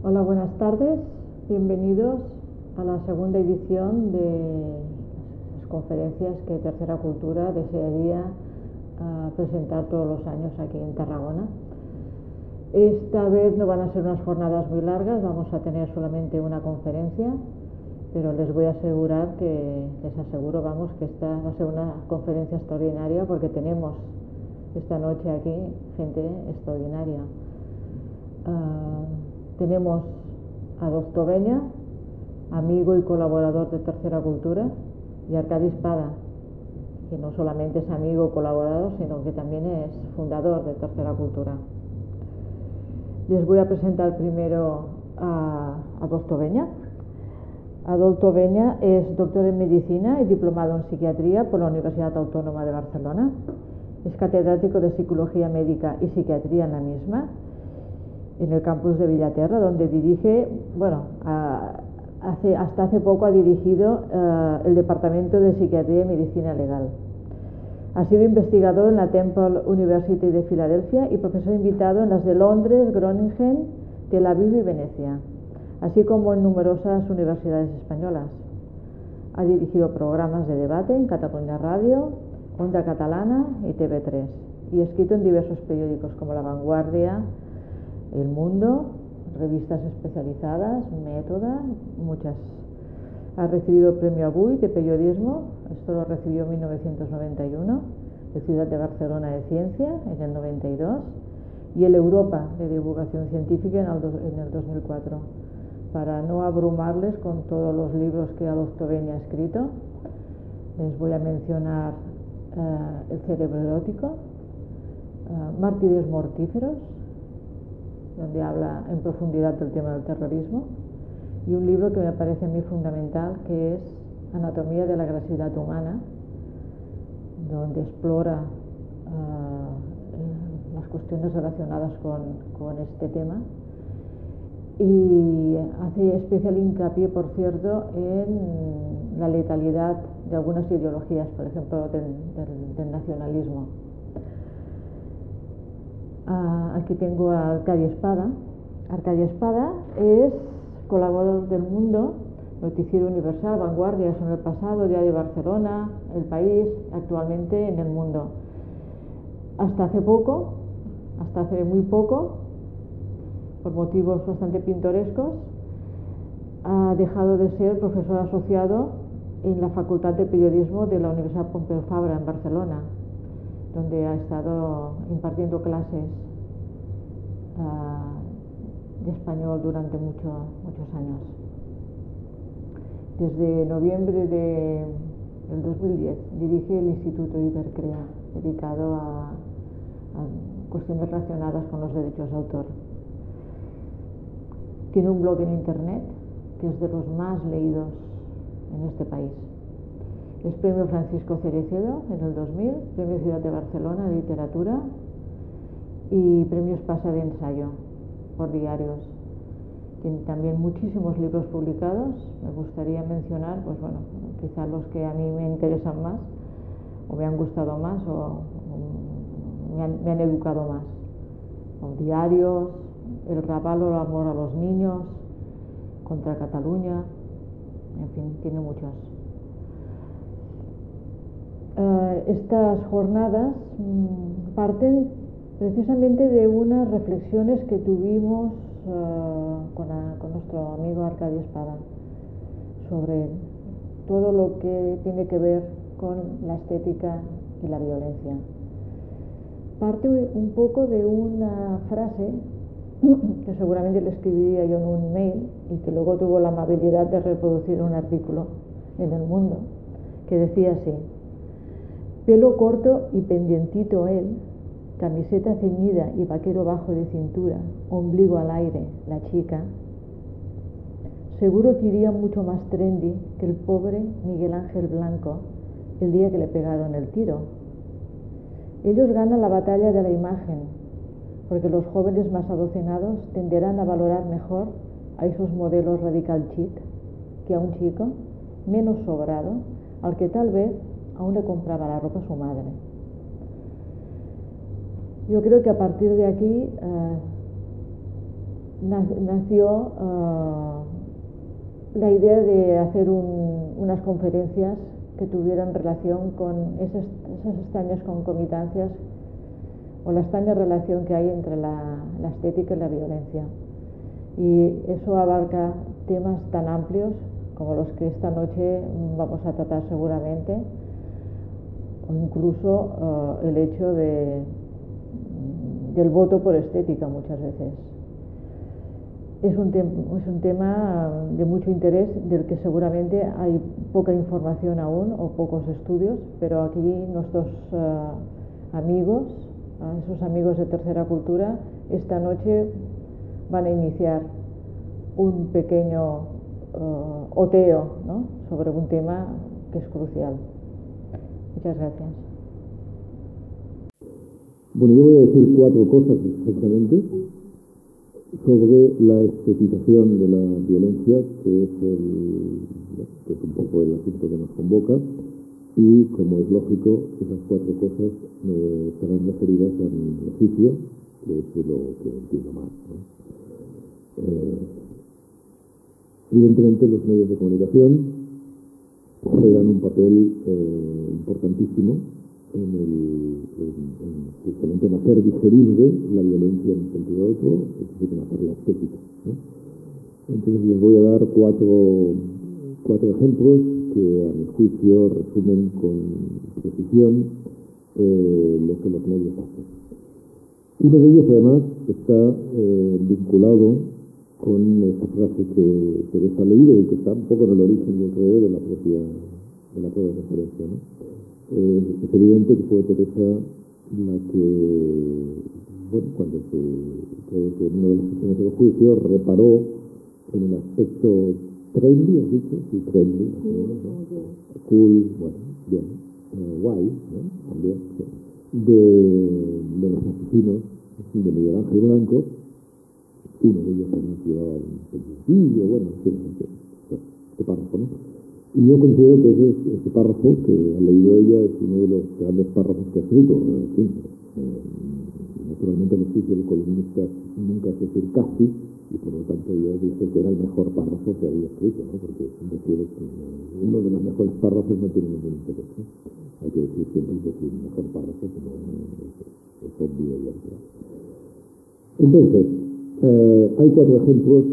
Hola, buenas tardes. Bienvenidos a la segunda edición de las conferencias que Tercera Cultura desearía presentar todos los años aquí en Tarragona. Esta vez no van a ser unas jornadas muy largas, vamos a tener solamente una conferencia, pero les voy a asegurar les aseguro, que esta va a ser una conferencia extraordinaria porque tenemos esta noche aquí gente extraordinaria. Tenemos a Adolfo Beña, amigo y colaborador de Tercera Cultura, y Arcadi Espada, que no solamente es amigo o colaborador, sino que también es fundador de Tercera Cultura. Les voy a presentar primero a Adolfo Beña. Adolfo Beña es doctor en Medicina y diplomado en Psiquiatría por la Universidad Autónoma de Barcelona. Es catedrático de Psicología Médica y Psiquiatría en la misma, en el campus de Villaterra, donde dirige, hasta hace poco ha dirigido el Departamento de Psiquiatría y Medicina Legal. Ha sido investigador en la Temple University de Filadelfia y profesor invitado en las de Londres, Groningen, Tel Aviv y Venecia, así como en numerosas universidades españolas. Ha dirigido programas de debate en Catalunya Radio, Onda Catalana y TV3, y ha escrito en diversos periódicos como La Vanguardia, El Mundo, revistas especializadas, Métoda, muchas. Ha recibido el Premio Avui de Periodismo, esto lo recibió en 1991, de Ciudad de Barcelona de Ciencia en el 92, y el Europa de Divulgación Científica en el 2004. Para no abrumarles con todos los libros que Adolfo Beña ha escrito, les voy a mencionar El cerebro erótico, Mártires mortíferos, donde habla en profundidad del tema del terrorismo, y un libro que me parece a mí fundamental, que es Anatomía de la agresividad humana, donde explora las cuestiones relacionadas con este tema, y hace especial hincapié, por cierto, en la letalidad de algunas ideologías, por ejemplo del nacionalismo. Aquí tengo a Arcadi Espada. Arcadi Espada es colaborador del Mundo, Noticiero Universal, Vanguardia, Eso en el Pasado, Diario de Barcelona, El País, actualmente en El Mundo. Hasta hace muy poco, por motivos bastante pintorescos, ha dejado de ser profesor asociado en la Facultad de Periodismo de la Universidad Pompeu Fabra en Barcelona, donde ha estado impartiendo clases de español durante muchos años. Desde noviembre del 2010 dirige el Instituto Ibercrea, dedicado a cuestiones relacionadas con los derechos de autor. Tiene un blog en internet que es de los más leídos en este país. Es Premio Francisco Cerecedo en el 2000, Premio Ciudad de Barcelona de Literatura y Premio Espasa de Ensayo por Diarios. Tiene también muchísimos libros publicados. Me gustaría mencionar, quizás los que a mí me interesan más, o me han gustado más, o me han educado más. Los Diarios, El Raval o el amor a los niños, Contra Cataluña, en fin, tiene muchos. Estas jornadas parten precisamente de unas reflexiones que tuvimos con nuestro amigo Arcadi Espada sobre todo lo que tiene que ver con la estética y la violencia. Parte un poco de una frase que seguramente le escribiría yo en un mail y que luego tuvo la amabilidad de reproducir un artículo en El Mundo, que decía así: pelo corto y pendientito él, camiseta ceñida y vaquero bajo de cintura, ombligo al aire, la chica. Seguro que iría mucho más trendy que el pobre Miguel Ángel Blanco el día que le pegaron el tiro. Ellos ganan la batalla de la imagen, porque los jóvenes más adocinados tenderán a valorar mejor a esos modelos radical chic que a un chico menos sobrado, al que tal vez aún le compraba la ropa a su madre. Yo creo que a partir de aquí nació la idea de hacer unas conferencias que tuvieran relación con esas extrañas concomitancias o la extraña relación que hay entre la estética y la violencia. Y eso abarca temas tan amplios como los que esta noche vamos a tratar seguramente, o incluso el hecho del voto por estética muchas veces. Es un tema de mucho interés, del que seguramente hay poca información aún o pocos estudios, pero aquí nuestros amigos, esos amigos de Tercera Cultura, esta noche van a iniciar un pequeño oteo, ¿no?, sobre un tema que es crucial. Muchas gracias. Bueno, yo voy a decir 4 cosas exactamente sobre la estetización de la violencia, que es un poco el asunto que nos convoca, y como es lógico, esas 4 cosas serán referidas a mi oficio, que es lo que entiendo más, ¿no? Evidentemente los medios de comunicación juegan un papel importantísimo justamente en hacer digerible la violencia en un sentido u otro, es decir, en hacerla estética, ¿no? Entonces les voy a dar 4 ejemplos que a mi juicio resumen con precisión lo que los medios hacen. Uno de ellos además está vinculado con esta frase que Teresa ha leído y que está un poco en el origen, yo creo, de la propia referencia, ¿no? Es evidente que fue Teresa la que, bueno, cuando creo que en una de las sesiones del juicio reparó en el aspecto trendy, ¿has dicho? Sí, trendy, ¿no? Cool, bueno, bien, guay, ¿no? También, de los asesinos de Miguel Ángel Blanco. Uno de ellos también llevaba un vídeo, bueno, este párrafo, ¿no? Y yo considero que ese párrafo que ha leído ella es uno de los grandes párrafos que ha escrito. Naturalmente los juicios de los columnistas nunca se decir casi, y por lo tanto yo dije que era el mejor párrafo que había escrito, ¿no? Porque decir uno de los mejores párrafos no tiene ningún interés, ¿no? Hay que decir siempre que es el mejor párrafo, pero es obvio y obvio. Entonces, hay 4 ejemplos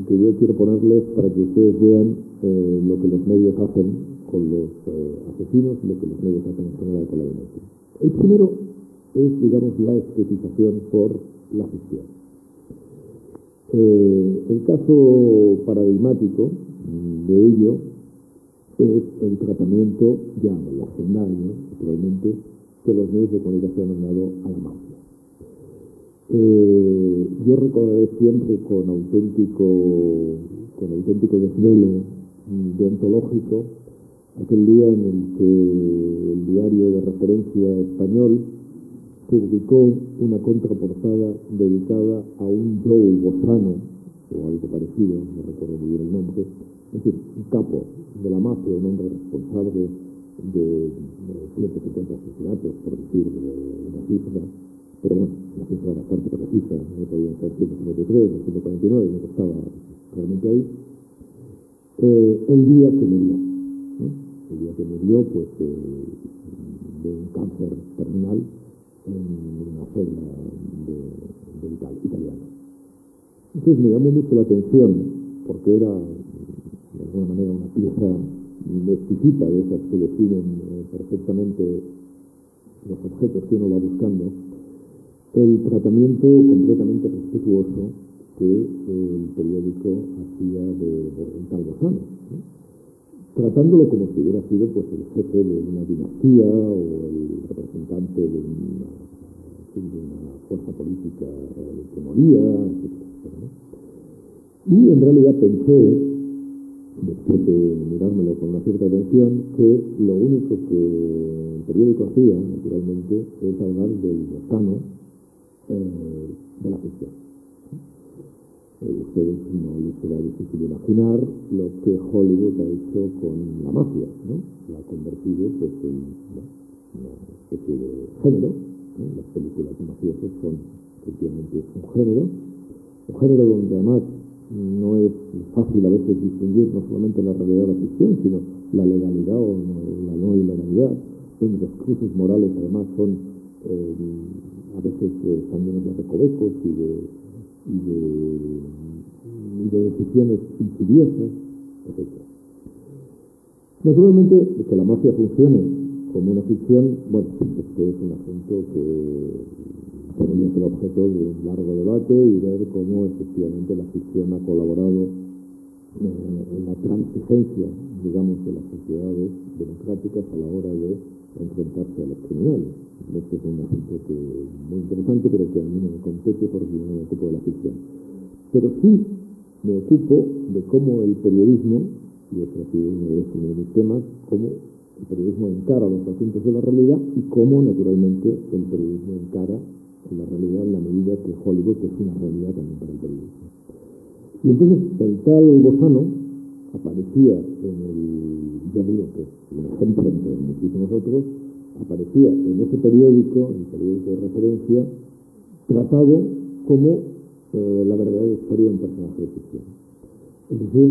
que yo quiero ponerles para que ustedes vean lo que los medios hacen con los asesinos y lo que los medios hacen en general con la violencia. El primero es, digamos, la estetización por la ficción. El caso paradigmático de ello es el tratamiento ya legendario, naturalmente, que los medios de comunicación han dado a la mafia. Yo recordaré siempre con auténtico desvelo deontológico aquel día en el que el diario de referencia español publicó una contraportada dedicada a un Joe Bozano, o algo parecido, no recuerdo muy bien el nombre, es decir, un capo de la mafia, un hombre responsable de 150 asesinatos, por decir una cifra, pero bueno, una cifra bastante precisa, no podían ser 153 o 149, no estaba realmente ahí. El día que murió, ¿no? El día que murió, pues, de un cáncer terminal en una celda de italiano. Entonces me llamó mucho la atención, porque era, de alguna manera, una pieza exquisita de esas que definen perfectamente los objetos que uno va buscando, el tratamiento completamente respetuoso que el periódico hacía de tal Bozano, ¿no? Tratándolo como si hubiera sido, pues, el jefe de una dinastía o el representante de una fuerza política que moría, etc., ¿no? Y en realidad pensé, después de mirármelo con una cierta atención, que lo único que el periódico hacía, naturalmente, es hablar del Bozano de la ficción. Ustedes no les será difícil imaginar lo que Hollywood ha hecho con la mafia, ¿no? La ha convertido, pues, en una especie de género, ¿no? Las películas de mafiosos son efectivamente un género, un género donde además no es fácil a veces distinguir no solamente la realidad de la ficción, sino la legalidad o la no ilegalidad, donde los cruces morales además son a veces también de recovecos y de decisiones insidiosas, etc. Naturalmente, que la mafia funcione como una ficción, bueno, este es un asunto que podría ser objeto de un largo debate y ver cómo efectivamente la ficción ha colaborado en la transigencia, digamos, de las sociedades democráticas a la hora de enfrentarse a los criminales. Este es un asunto muy interesante, pero que a mí no me compete porque yo no me ocupo de la ficción. Pero sí me ocupo de cómo el periodismo, y eso ha sido uno de mis temas, cómo el periodismo encara los asuntos de la realidad y cómo, naturalmente, el periodismo encara la realidad en la medida que Hollywood es una realidad también para el periodismo. Y entonces el tal Bozano aparecía en el, ya digo que es un ejemplo entre muchísimos otros, aparecía en ese periódico, el periódico de referencia, tratado como la verdadera historia de un personaje de ficción. Es decir,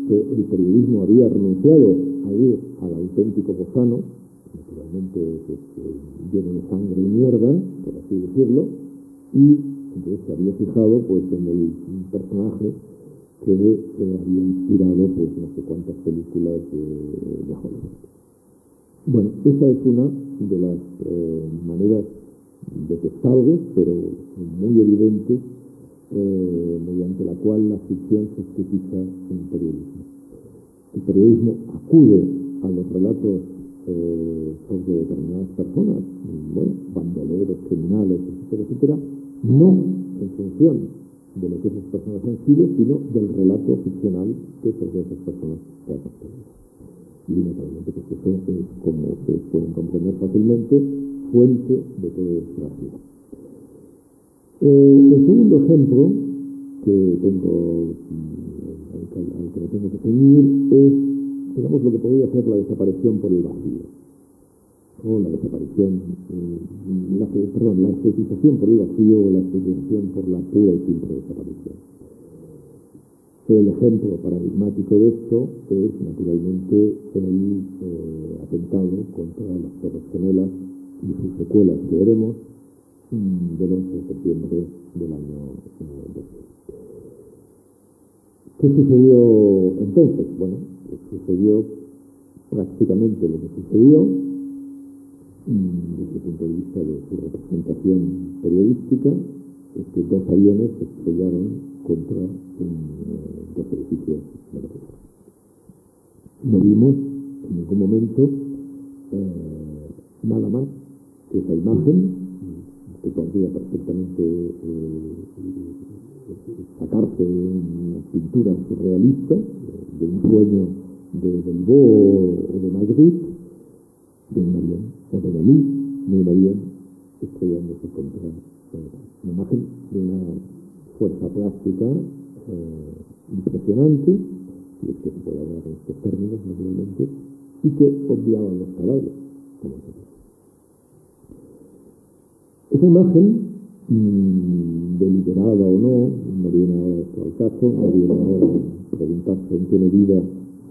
que el periodismo había renunciado a ir al auténtico Bozano, naturalmente lleno de sangre y mierda, por así decirlo, y entonces se había fijado pues en el personaje que había inspirado pues no sé cuántas películas de Hollywood. Bueno, esa es una de las maneras detestables, pero muy evidentes, mediante la cual la ficción se estetiza en el periodismo. El periodismo acude a los relatos sobre determinadas personas, bueno, bandoleros, criminales, etcétera, etcétera, no en función de lo que esas personas han sido, sino del relato ficcional que sobre esas personas se ha construido. Y naturalmente, pues eso es, como ustedes pueden comprender fácilmente, fuente de todo desgracia. El segundo ejemplo que tengo, al que me tengo que ceñir, es, digamos, lo que podría ser la desaparición por el vacío, o la desaparición, la estetización por el vacío o la estetización por la pura y simple desaparición. El ejemplo paradigmático de esto es, naturalmente, el atentado contra las Torres Gemelas y sus secuelas que veremos del 11 de septiembre del año 2000. ¿Qué sucedió entonces? Bueno, sucedió prácticamente lo que sucedió desde el punto de vista de su representación periodística, es que dos aviones se estrellaron contra dos edificios de la ciudad. No vimos en ningún momento nada más que esa imagen que podría perfectamente sacarse de una pintura surrealista, de un sueño de Bilbao o de Madrid, de un avión, o de Dalí, de un avión estrellándose contra una imagen de una fuerza plástica impresionante, si es que se puede hablar en estos términos, naturalmente, y que obviaba los cadáveres, como se dice. Esa imagen, deliberada o no viene ahora esto al caso, no viene ahora a preguntarse en qué medida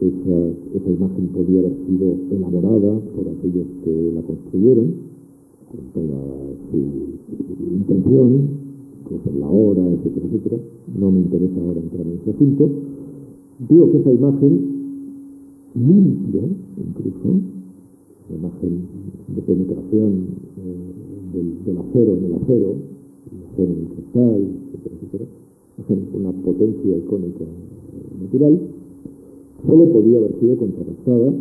esa imagen podía haber sido elaborada por aquellos que la construyeron, con toda su intención, incluso la hora, etcétera, etcétera. No me interesa ahora entrar en ese asunto. Digo que esa imagen limpia, incluso, la imagen de penetración del acero en el acero, el acero en el cristal, etcétera, etcétera, una potencia icónica natural, solo podía haber sido contrarrestada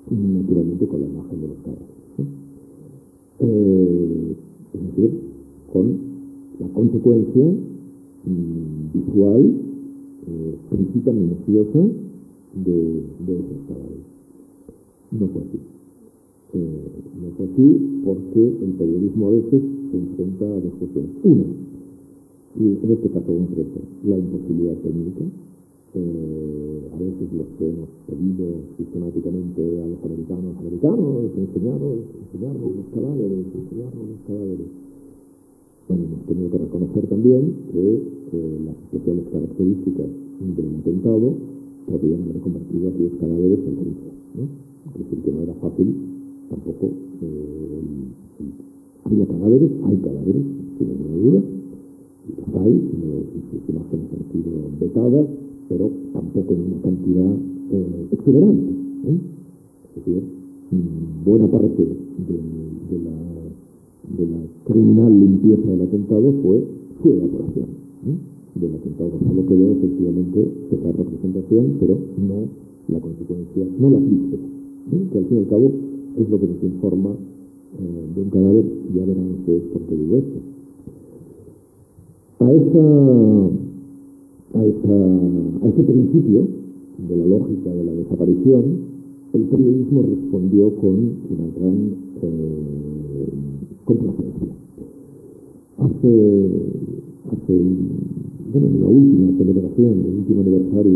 naturalmente con la imagen de los cadáveres, ¿sí? Es decir, con la consecuencia visual, explícita, minuciosa de esos cadáveres. No fue así. No fue así porque el periodismo a veces se enfrenta a dos cuestiones. Una, y en este caso concreto, la imposibilidad técnica. A veces los que hemos pedido sistemáticamente a los enseñarnos los cadáveres, Bueno, hemos tenido que reconocer también que las especiales características del atentado podrían haber convertido a aquellos cadáveres en cenizas, ¿no? Es decir, que no era fácil tampoco. Había cadáveres, hay cadáveres, sin ninguna duda, los hay, sus imágenes han sido vetadas, pero tampoco en una cantidad exuberante, ¿eh? Es decir, buena parte de la criminal limpieza del atentado fue su evaporación, ¿eh? Del atentado solo quedó efectivamente esa representación, pero no la consecuencia, no la víspera, ¿eh? Que al fin y al cabo es lo que nos informa de un cadáver. Ya verán ustedes por qué digo esto. A ese principio de la lógica de la desaparición, el periodismo respondió con una gran complacencia. En la última celebración del último aniversario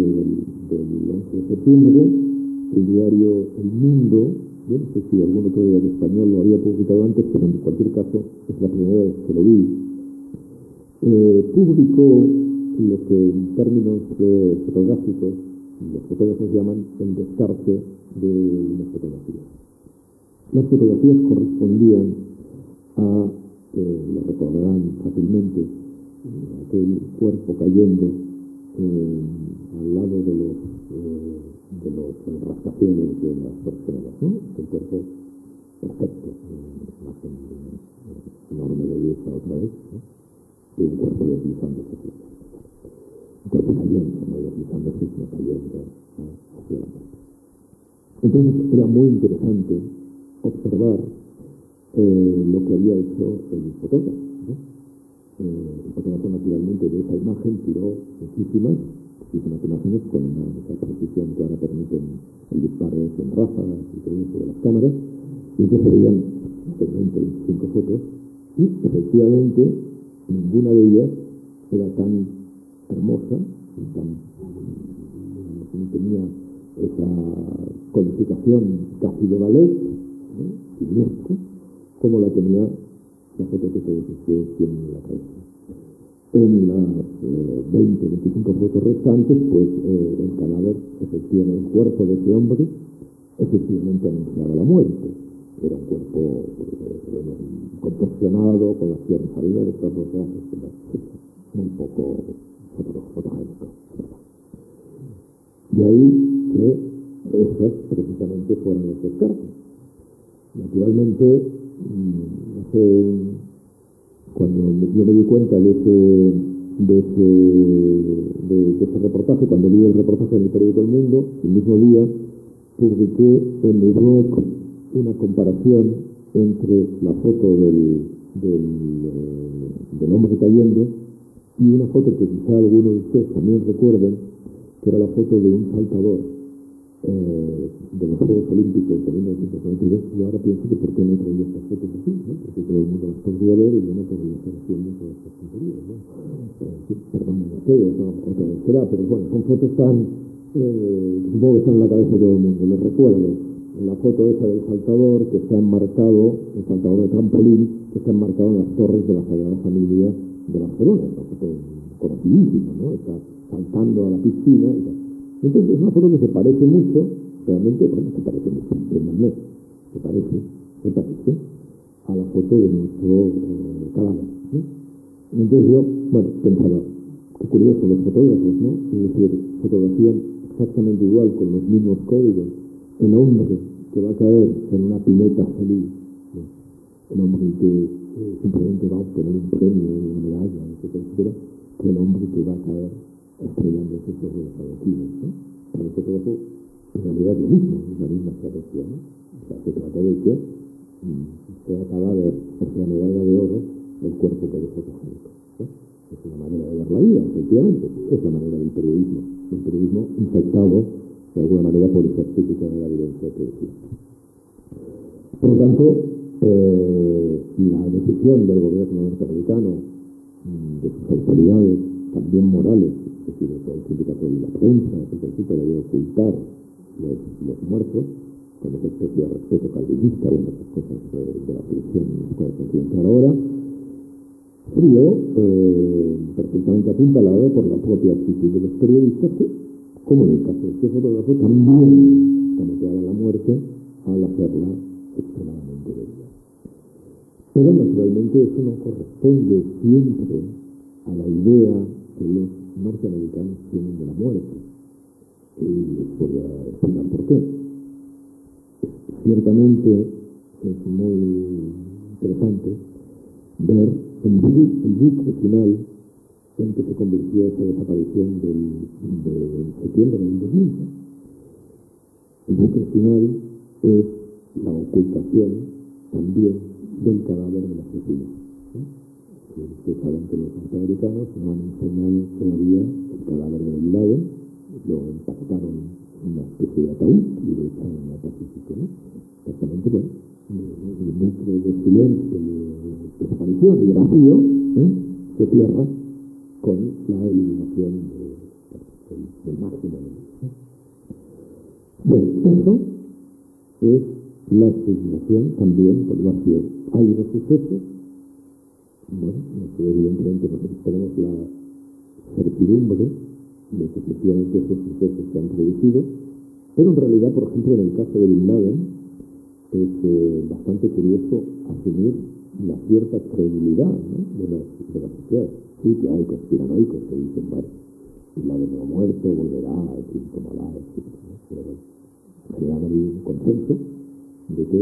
del 11 de septiembre, el diario El Mundo, yo no sé si alguno todavía de español lo había publicado antes, pero en cualquier caso es la primera vez que lo vi, publicó lo que en términos fotográficos los fotógrafos llaman el descarte de las fotografías. Las fotografías correspondían a, lo recordarán fácilmente, aquel cuerpo cayendo al lado de los rascacielos de las personas, ¿no? El cuerpo perfecto, imagen enorme belleza otra vez, ¿no? De un cuerpo deslizándose, un cuerpo cayendo, no deslizándose, sino cayendo, ¿no? Hacia la muerte. Entonces era muy interesante observar lo que había hecho el fotógrafo, ¿no? El fotógrafo naturalmente de esa imagen tiró muchísimas imágenes con esa precisión que ahora permiten el disparo en ráfagas y todo eso de las cámaras, y entonces veían 20, 25 fotos, y efectivamente ninguna de ellas era tan hermosa, no tenía esa codificación casi de ballet, siniestra, como la tenía la foto que todos ustedes tienen en la cabeza. En las 20, 25 fotos restantes, pues el cadáver, efectivamente, el cuerpo de ese hombre, efectivamente anunciaba la muerte. Era un cuerpo contorsionado, con las piernas abiertas, los brazos, muy poco fotogénico. De ahí que esas precisamente fueran los descartes. Naturalmente, cuando yo me di cuenta de ese reportaje, cuando vi el reportaje en el periódico El Mundo, el mismo día publiqué en mi blog una comparación entre la foto del hombre cayendo y una foto que quizá algunos de ustedes también recuerden, que era la foto de un saltador de los Juegos Olímpicos de 1992, y ahora pienso que por qué no traía estas fotos así, ¿no? Porque todo el mundo las podría ver y yo no podría estar haciendo todas estas tonterías, ¿no? Perdonen ustedes, ¿no? Otra vez será, pero bueno, son fotos tan supongo que están en la cabeza de todo el mundo. Les recuerdo la foto esa del saltador que está enmarcado, el saltador de trampolín, que está enmarcado en las torres de la Sagrada Familia de Barcelona, una foto conocidísima, ¿no? Está saltando a la piscina y tal. Entonces es una foto que se parece mucho, realmente, bueno, se parece mucho, se parece a la foto de nuestro cadáver, ¿no? Entonces yo, bueno, pensaba, qué curioso, los fotógrafos, ¿no? Es decir, fotografían exactamente igual, con los mismos códigos, el hombre que va a caer en una pileta feliz, ¿no? El hombre que simplemente va a obtener un premio, una medalla, etcétera, que el hombre que va a caer estrellándose sobre los fallecidos, ¿no? Para el fotógrafo, en realidad es lo mismo, es la misma estrategia, ¿no? O sea, se trata de que sea cadáver o sea medalla de oro el cuerpo que es fotogénico, ¿no? Es una manera de ver la vida, efectivamente, es la manera del periodismo, un periodismo infectado de alguna manera por esa estética de la violencia que existe. Por lo tanto, la decisión del gobierno norteamericano, de sus autoridades, también morales, es decir, de todo el sindicato de la prensa, etcétera, de ocultar los muertos, con esa especie de respeto calvinista, bueno, esas cosas de la selección que hay que entrar ahora, frío, perfectamente apuntalado por la propia actitud de los periodistas que, como en el caso de este fotógrafo, también camoteaban la muerte al hacerla extremadamente bella. Pero naturalmente eso no corresponde siempre a la idea que los norteamericanos tienen de la muerte. Y les voy a explicar por qué. Ciertamente es muy interesante ver el bucle final en que se convirtió esa desaparición de septiembre del 2000. El bucle final es la ocultación también del cadáver de la asesino. Ustedes saben que los norteamericanos no han enseñado todavía el cadáver de Bin Laden, lo empaquetaron en una especie de ataúd y lo echaron en la Pacífico, ¿no? Exactamente, bueno, el bucle de silencio, de desaparición y de vacío, se cierra con la eliminación del máximo. Bueno, eso es la explicación también por el vacío. Hay unos sucesos, bueno, evidentemente nosotros tenemos la certidumbre de que efectivamente esos sucesos se han producido, pero en realidad, por ejemplo, en el caso de Bin Laden, es bastante curioso asumir la cierta credibilidad, ¿no?, de la sociedad. Sí que hay conspiranoicos que dicen, bueno, Bin Laden no ha muerto, volverá, como la, etc. Pero bueno, en realidad hay un consenso de que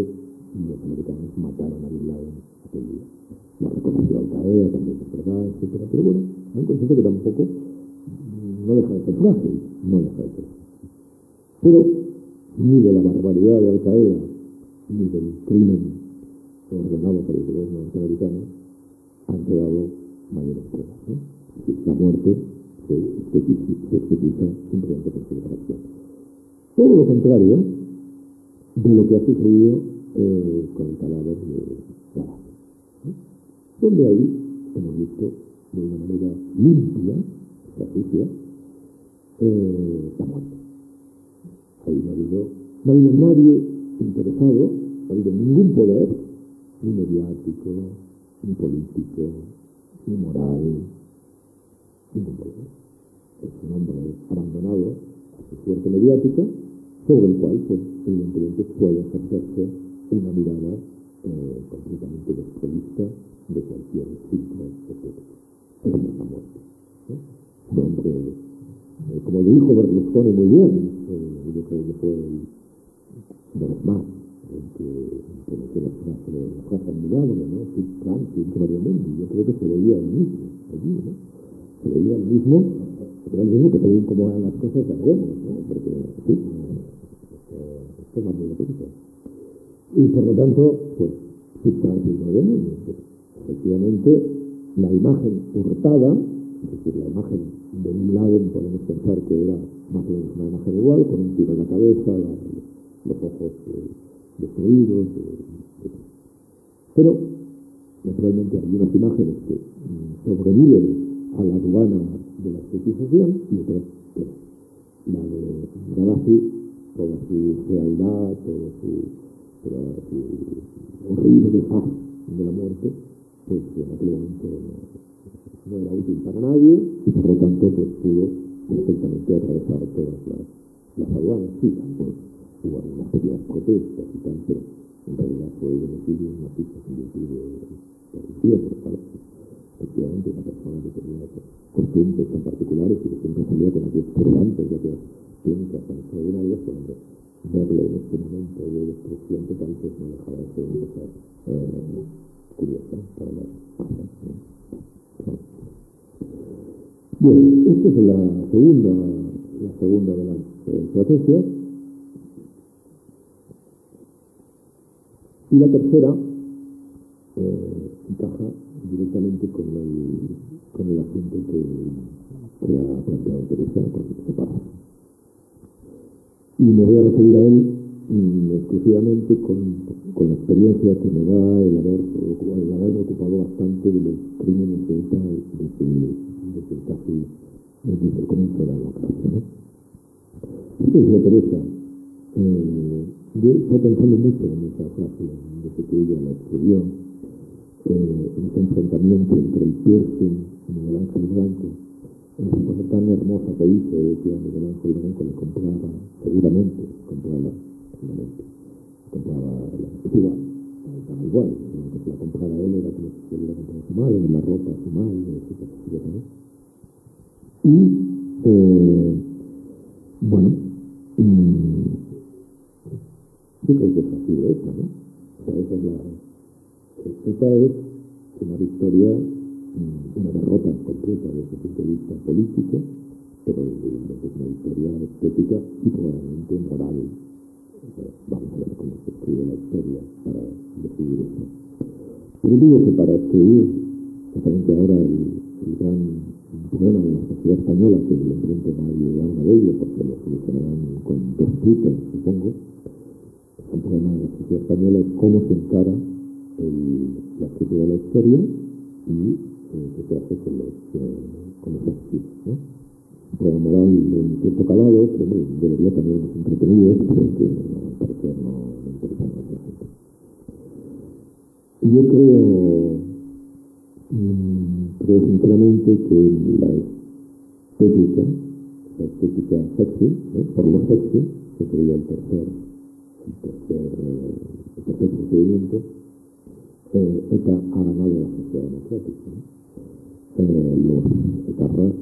los americanos mataron a Bin Laden aquel día. Lo reconoció Al-Qaeda, también es verdad, etc. Pero bueno, hay un consenso que tampoco no deja de ser frágil, no deja de ser frágil. Pero ni de la barbaridad de Al-Qaeda, ni del crimen ordenado por el gobierno norteamericano han quedado mayores pruebas, ¿no? La muerte se especifica simplemente por su desaparición. Todo lo contrario de lo que ha sucedido con el cadáver de Gaddafi, ¿no?, donde ahí hemos visto de una manera limpia, sucia, la muerte. Ahí no ha habido nadie interesado, no ha habido ningún poder, ni mediático, ni político, ni moral, ningún poder. Es un hombre abandonado a su suerte mediática, sobre el cual, pues, evidentemente puede ejercerse una mirada completamente desprovista de cualquier filtro estético. Esa es la muerte, ¿no? Un hombre, como lo dijo Berlusconi muy bien, yo creo que fue de los más, el que pronunció la frase del milagro, ¿no? Fit Francis, Variamundi. Yo creo que se veía el mismo allí, ¿no? Se veía el mismo, que según cómo eran las cosas, ya veremos, ¿no? Porque, sí, esto es más de lo que dice. Y por lo tanto, pues, Fit Francis, Variamundi. Efectivamente, la imagen hurtada, es decir, la imagen de Bin Laden, podemos pensar que era más o menos una imagen igual, con un tiro en la cabeza, los ojos destruidos, pero naturalmente hay unas imágenes que sobreviven a la aduana de la estetización y otras que la de Gaddafi, toda su realidad, toda su horrible faz de la muerte, pues en aquel momento no era útil para nadie y por lo tanto pues pudo perfectamente atravesar todas las aduanas. Sí, pues hubo algunas pequeñas protestas y tal, pero en realidad fue genocidio, una pista sin genocidio por el tiempo, claro. Efectivamente, una persona que tenía costumbres tan particulares y que siempre salía con aquellos turbantes y aquellas técnicas tan extraordinarias, pues hombre, verlo en este momento de destrucción total, pues no dejaba de ser una cosa curiosa para la masa, ¿no? Bueno, esta es la segunda de las estrategias. Y la tercera encaja directamente con el asunto que ha planteado Teresa con este párrafo. Y me voy a referir a él exclusivamente con la experiencia que me da el haberme ocupado bastante de los crímenes de ETA desde el comienzo de la democracia, ¿no? Entonces, Teresa, yo estoy pensando mucho en esa frase desde que ella la escribió, en ese enfrentamiento entre el piercing y Miguel Ángel Blanco, en esa cosa tan hermosa que hizo, que a Miguel Ángel Blanco le compraba, seguramente, compraba igual, que se la comprara él era como si se hubiera comprado a su madre, la ropa a su madre, etcétera, ¿no? Y, bueno, yo creo que esa ha sido esa, ¿no? O sea, esa es una victoria, una derrota completa desde el punto de vista político, pero es una victoria estética y probablemente moral. Vamos a ver cómo se escribe la historia para decidir eso. Pero digo que para escribir, exactamente ahora el gran problema de la sociedad española, que evidentemente nadie habla de ello porque lo solucionarán con 2 tutas, supongo, el problema de la sociedad española es cómo se encara la escritura de la historia y qué se hace con los archivos, ¿no? Un problema moral de un cierto calado, pero bueno, debería tenernos entretenidos, porque al parecer no interesa a la gente. Yo creo sinceramente que la estética sexy, por lo sexy, que sería el tercer procedimiento, ETA ha ganado la sociedad democrática, ¿no? Los etarras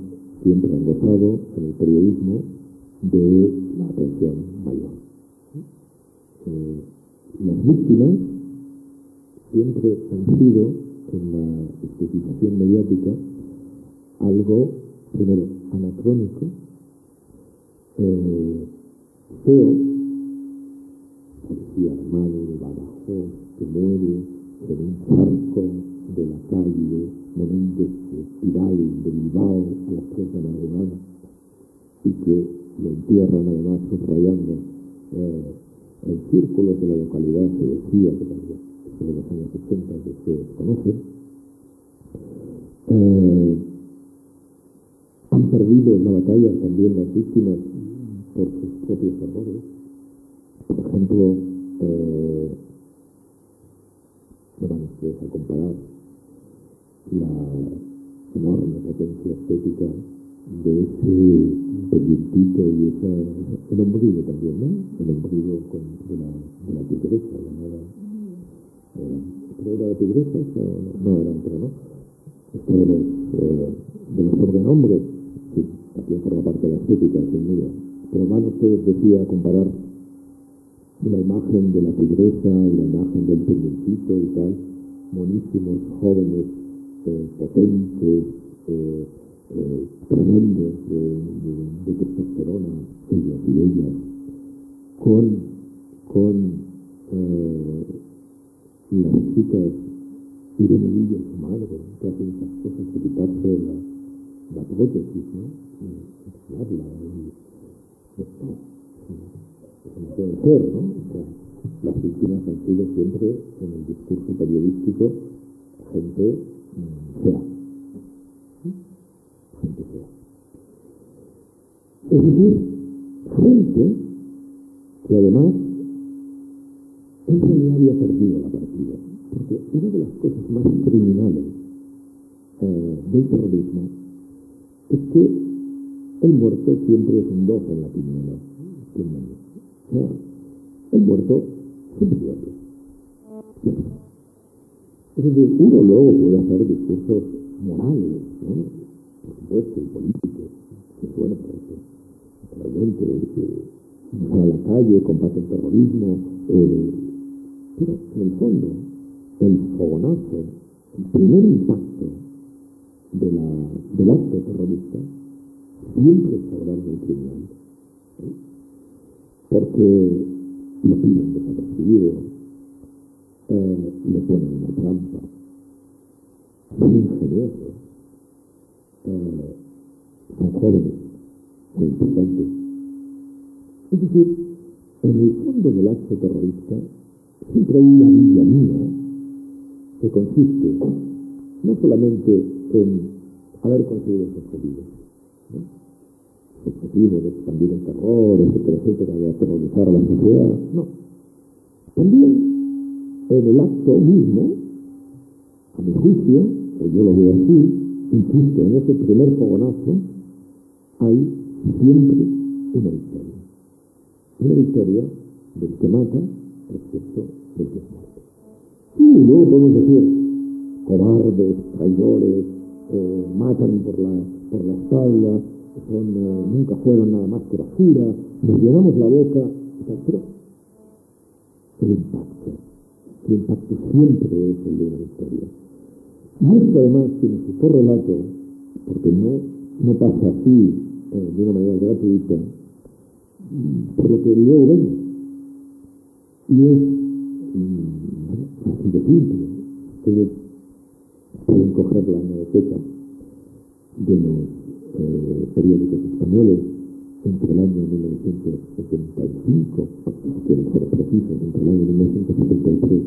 siempre han gozado en el periodismo de la atención mayor. Las víctimas siempre han sido, en la estetización mediática, algo primero anacrónico, feo, policía armado de Badajoz que muere en un charco de la calle Menéndez Espiral de Bilbao a las 3 de la madrugada y que lo entierran además subrayando en círculos de la localidad se decía que también de los años 80 que se desconoce, han perdido en la batalla también las víctimas por sus propios errores. Por ejemplo, no van ustedes a comparar la enorme potencia estética de ese pendientito y el ombligo también, ¿no? El ombligo de la tigresa, llamada, creo que era la tigresa, no era otra, ¿no? Esto de los sobrenombres, sí, también forma parte de la estética, sin duda. Pero van ustedes, decía, a comparar la imagen de la tigresa y la imagen del pendientito y tal, monísimos, jóvenes, potentes, tremendos de testosterona, ellos y ellas, con las chicas y de Melilla, su madre, que hacen esas cosas de quitarse la prótesis, ¿no? Y enseñarla, eso no puede ser, ¿no? O sea, las víctimas han sido siempre, en el discurso periodístico, gente fea. Gente fea. Es decir, gente que además en realidad había perdido la partida. Porque una de las cosas más criminales del terrorismo es que el muerto siempre es un 2 en la quiniela. O sea, el muerto siempre pierde. Siempre. Es decir, uno luego puede hacer discursos morales, ¿no? Por supuesto, y políticos, que es bueno para eso. Realmente, que van a la calle, combaten terrorismo, pero en el fondo, el fogonazo, el primer impacto del acto terrorista, siempre es hablar del criminal. Porque lo piden desapercibido, le ponen una trampa, son ingeniosos, son jóvenes, muy importantes. Es decir, en el fondo del acto terrorista siempre hay una villanía que consiste no solamente en haber conseguido sus objetivos, ¿no? Objetivo de expandir el terror, etcétera, etcétera, de aterrorizar a la sociedad, no. También en el acto mismo a mi juicio, o yo lo veo así, insisto, en ese primer fogonazo hay siempre una victoria. Una victoria del que mata respecto del que es muerto. Y luego podemos decir, cobardes, traidores, matan por la espalda, nunca fueron nada más que basura, nos llenamos la boca, pero el impacto siempre es el de una victoria. Y esto además tiene su correlato, porque no pasa así de una manera gratuita, por lo que luego vemos. Y es así de simple. Ustedes pueden coger la hemeroteca de los periódicos españoles entre el año 1975, si quieren ser precisos, entre el año 1973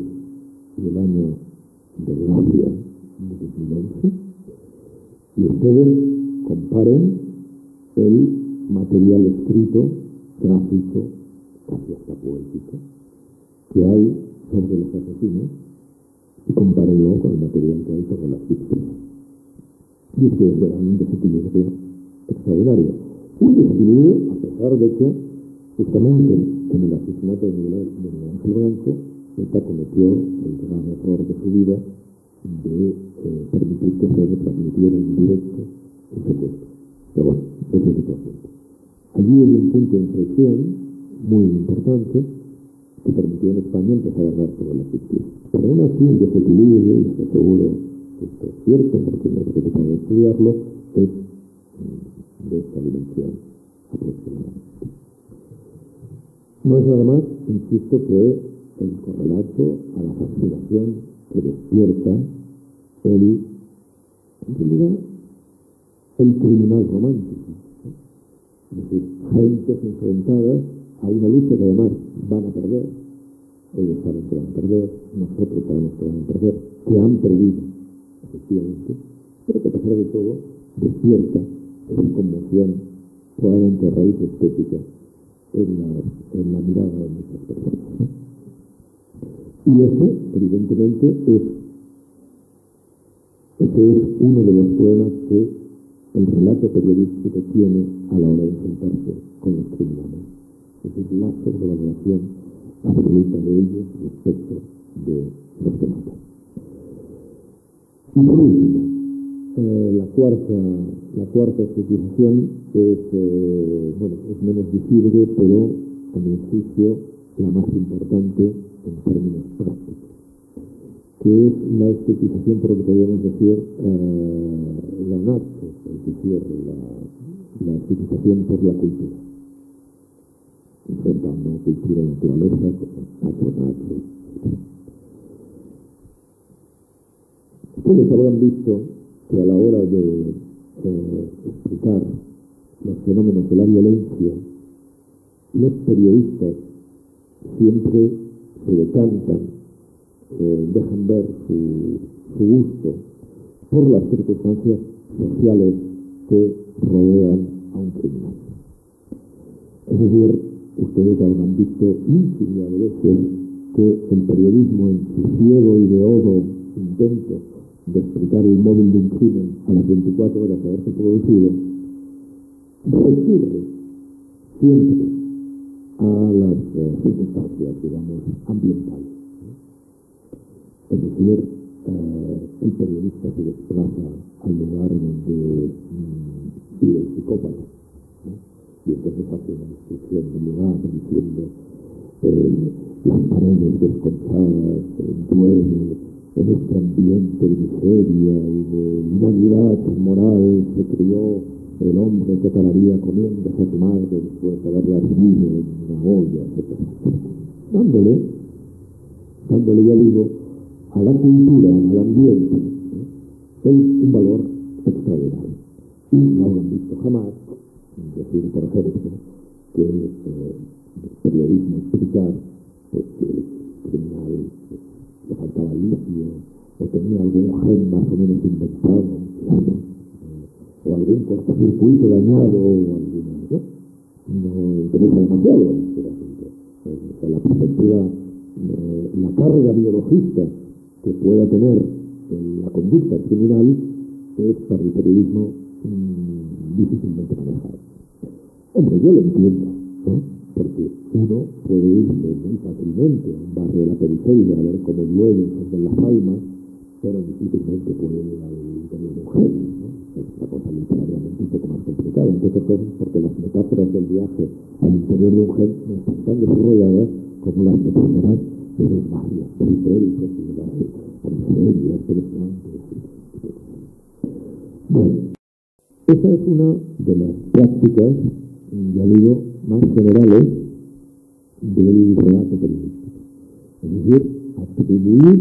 y el año de gracia de 2011, y ustedes comparen el material escrito, gráfico, casi hasta poético, que hay sobre los asesinos, y compárenlo con el material que hay sobre las víctimas. Y ustedes verán un desequilibrio extraordinario. Un desequilibrio a pesar de que justamente en el asesinato de Miguel Ángel Blanco, ETA cometió el gran error de su vida de permitir que se retransmitiera en directo el secuestro. Pero bueno, eso es otro asunto. Allí hay un punto de inflexión muy importante que permitió en España empezar a hablar sobre la justicia. Pero aún así, el desequilibrio, y estoy seguro que esto es cierto porque me he preocupado de estudiarlo, es de esta dimensión aproximadamente. No es nada más, insisto, que el correlato a la fascinación que despierta en realidad, el criminal romántico. Es decir, gentes enfrentadas a una lucha que además van a perder. Ellos saben que van a perder, nosotros sabemos que van a perder, que han perdido, efectivamente, pero que a pesar de todo despierta esa conmoción, probablemente a raíz estética, en la mirada de muchas personas, ¿no? Y ese, evidentemente, ese es uno de los problemas que el relato periodístico tiene a la hora de enfrentarse con los criminales. Es decir, la sobrevaloración absoluta de ellos respecto de los que matan. Y por último, la cuarta estetización es menos visible, pero a mi juicio la más importante en términos prácticos, que es la estetización, por lo que podríamos decir, la nace, es decir, la estetización por la cultura, enfrentando cultura y naturaleza con nacho. Ustedes habrán visto que a la hora de explicar los fenómenos de la violencia, los periodistas siempre se decantan, dejan ver su gusto por las circunstancias sociales que rodean a un criminal. Es decir, ustedes habrán visto infinidad de veces que el periodismo, en su ciego y beodo intento de explicar el móvil de un crimen a las 24 horas de haberse producido, recurre siempre a las circunstancias, digamos, ambientales. Es decir, el periodista se desplaza al lugar donde vive el psicópata, ¿no? Y entonces hace una descripción del lugar diciendo las paredes desconchadas, llueve, en este ambiente de miseria y de inanidad moral se crió el hombre que acabaría comiéndose a su madre después de haberla hervido en una olla, etc. Dándole, ya digo, a la cultura, al ambiente, un valor extraordinario. Y no habrán visto jamás, decir, por ejemplo, que el periodismo explicar pues, que el criminal le faltaba litio, o tenía algún gen más o menos inventado, o algún cortocircuito dañado, o alguna, no interesa demasiado este asunto. La perspectiva, la carga biologista que pueda tener la conducta criminal es para el periodismo difícilmente manejable. Hombre, yo lo entiendo, ¿no? Porque uno puede irse muy fácilmente a un barrio de la periferia a ver cómo llueve sobre las palmas, pero difícilmente puede ir al interior de un gen, ¿no? Es una cosa literariamente un poco más complicada. Entonces, porque las metáforas del viaje al interior de un gen no están tan desarrolladas como las metáforas de los barrios periféricos y de las periferias, restaurantes. Bueno, esa es una de las prácticas, ya digo, más generales del relato periodístico. Es decir, atribuir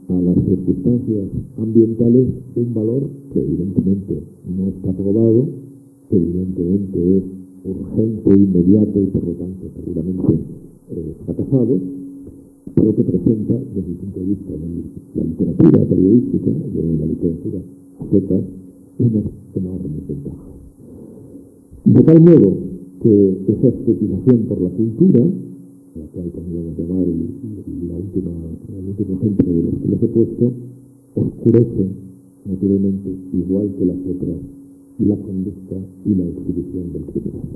a las circunstancias ambientales un valor que evidentemente no está probado, que evidentemente es urgente, inmediato y por lo tanto seguramente fracasado, pero que presenta desde el punto de vista de la literatura periodística, de la literatura seca, unas enormes ventajas. De tal modo que esa estetización por la cultura, la cual podríamos llamar el último ejemplo de los que les he puesto, oscurece naturalmente igual que las otras la conducta y la exhibición del criminal,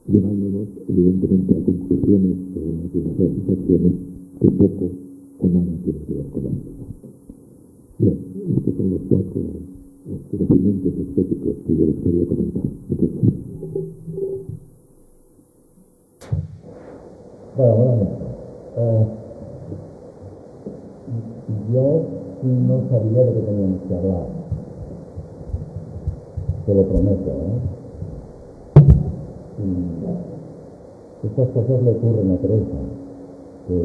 llevándonos evidentemente a conclusiones sobre algunas acciones que poco o nada tienen que ver con la verdad. Bien, estos son los cuatro conocimientos estéticos que yo les quería comentar. Bueno, buenas noches. Yo no sabía de qué teníamos que hablar. Te lo prometo, Y estas cosas le ocurren a Teresa, que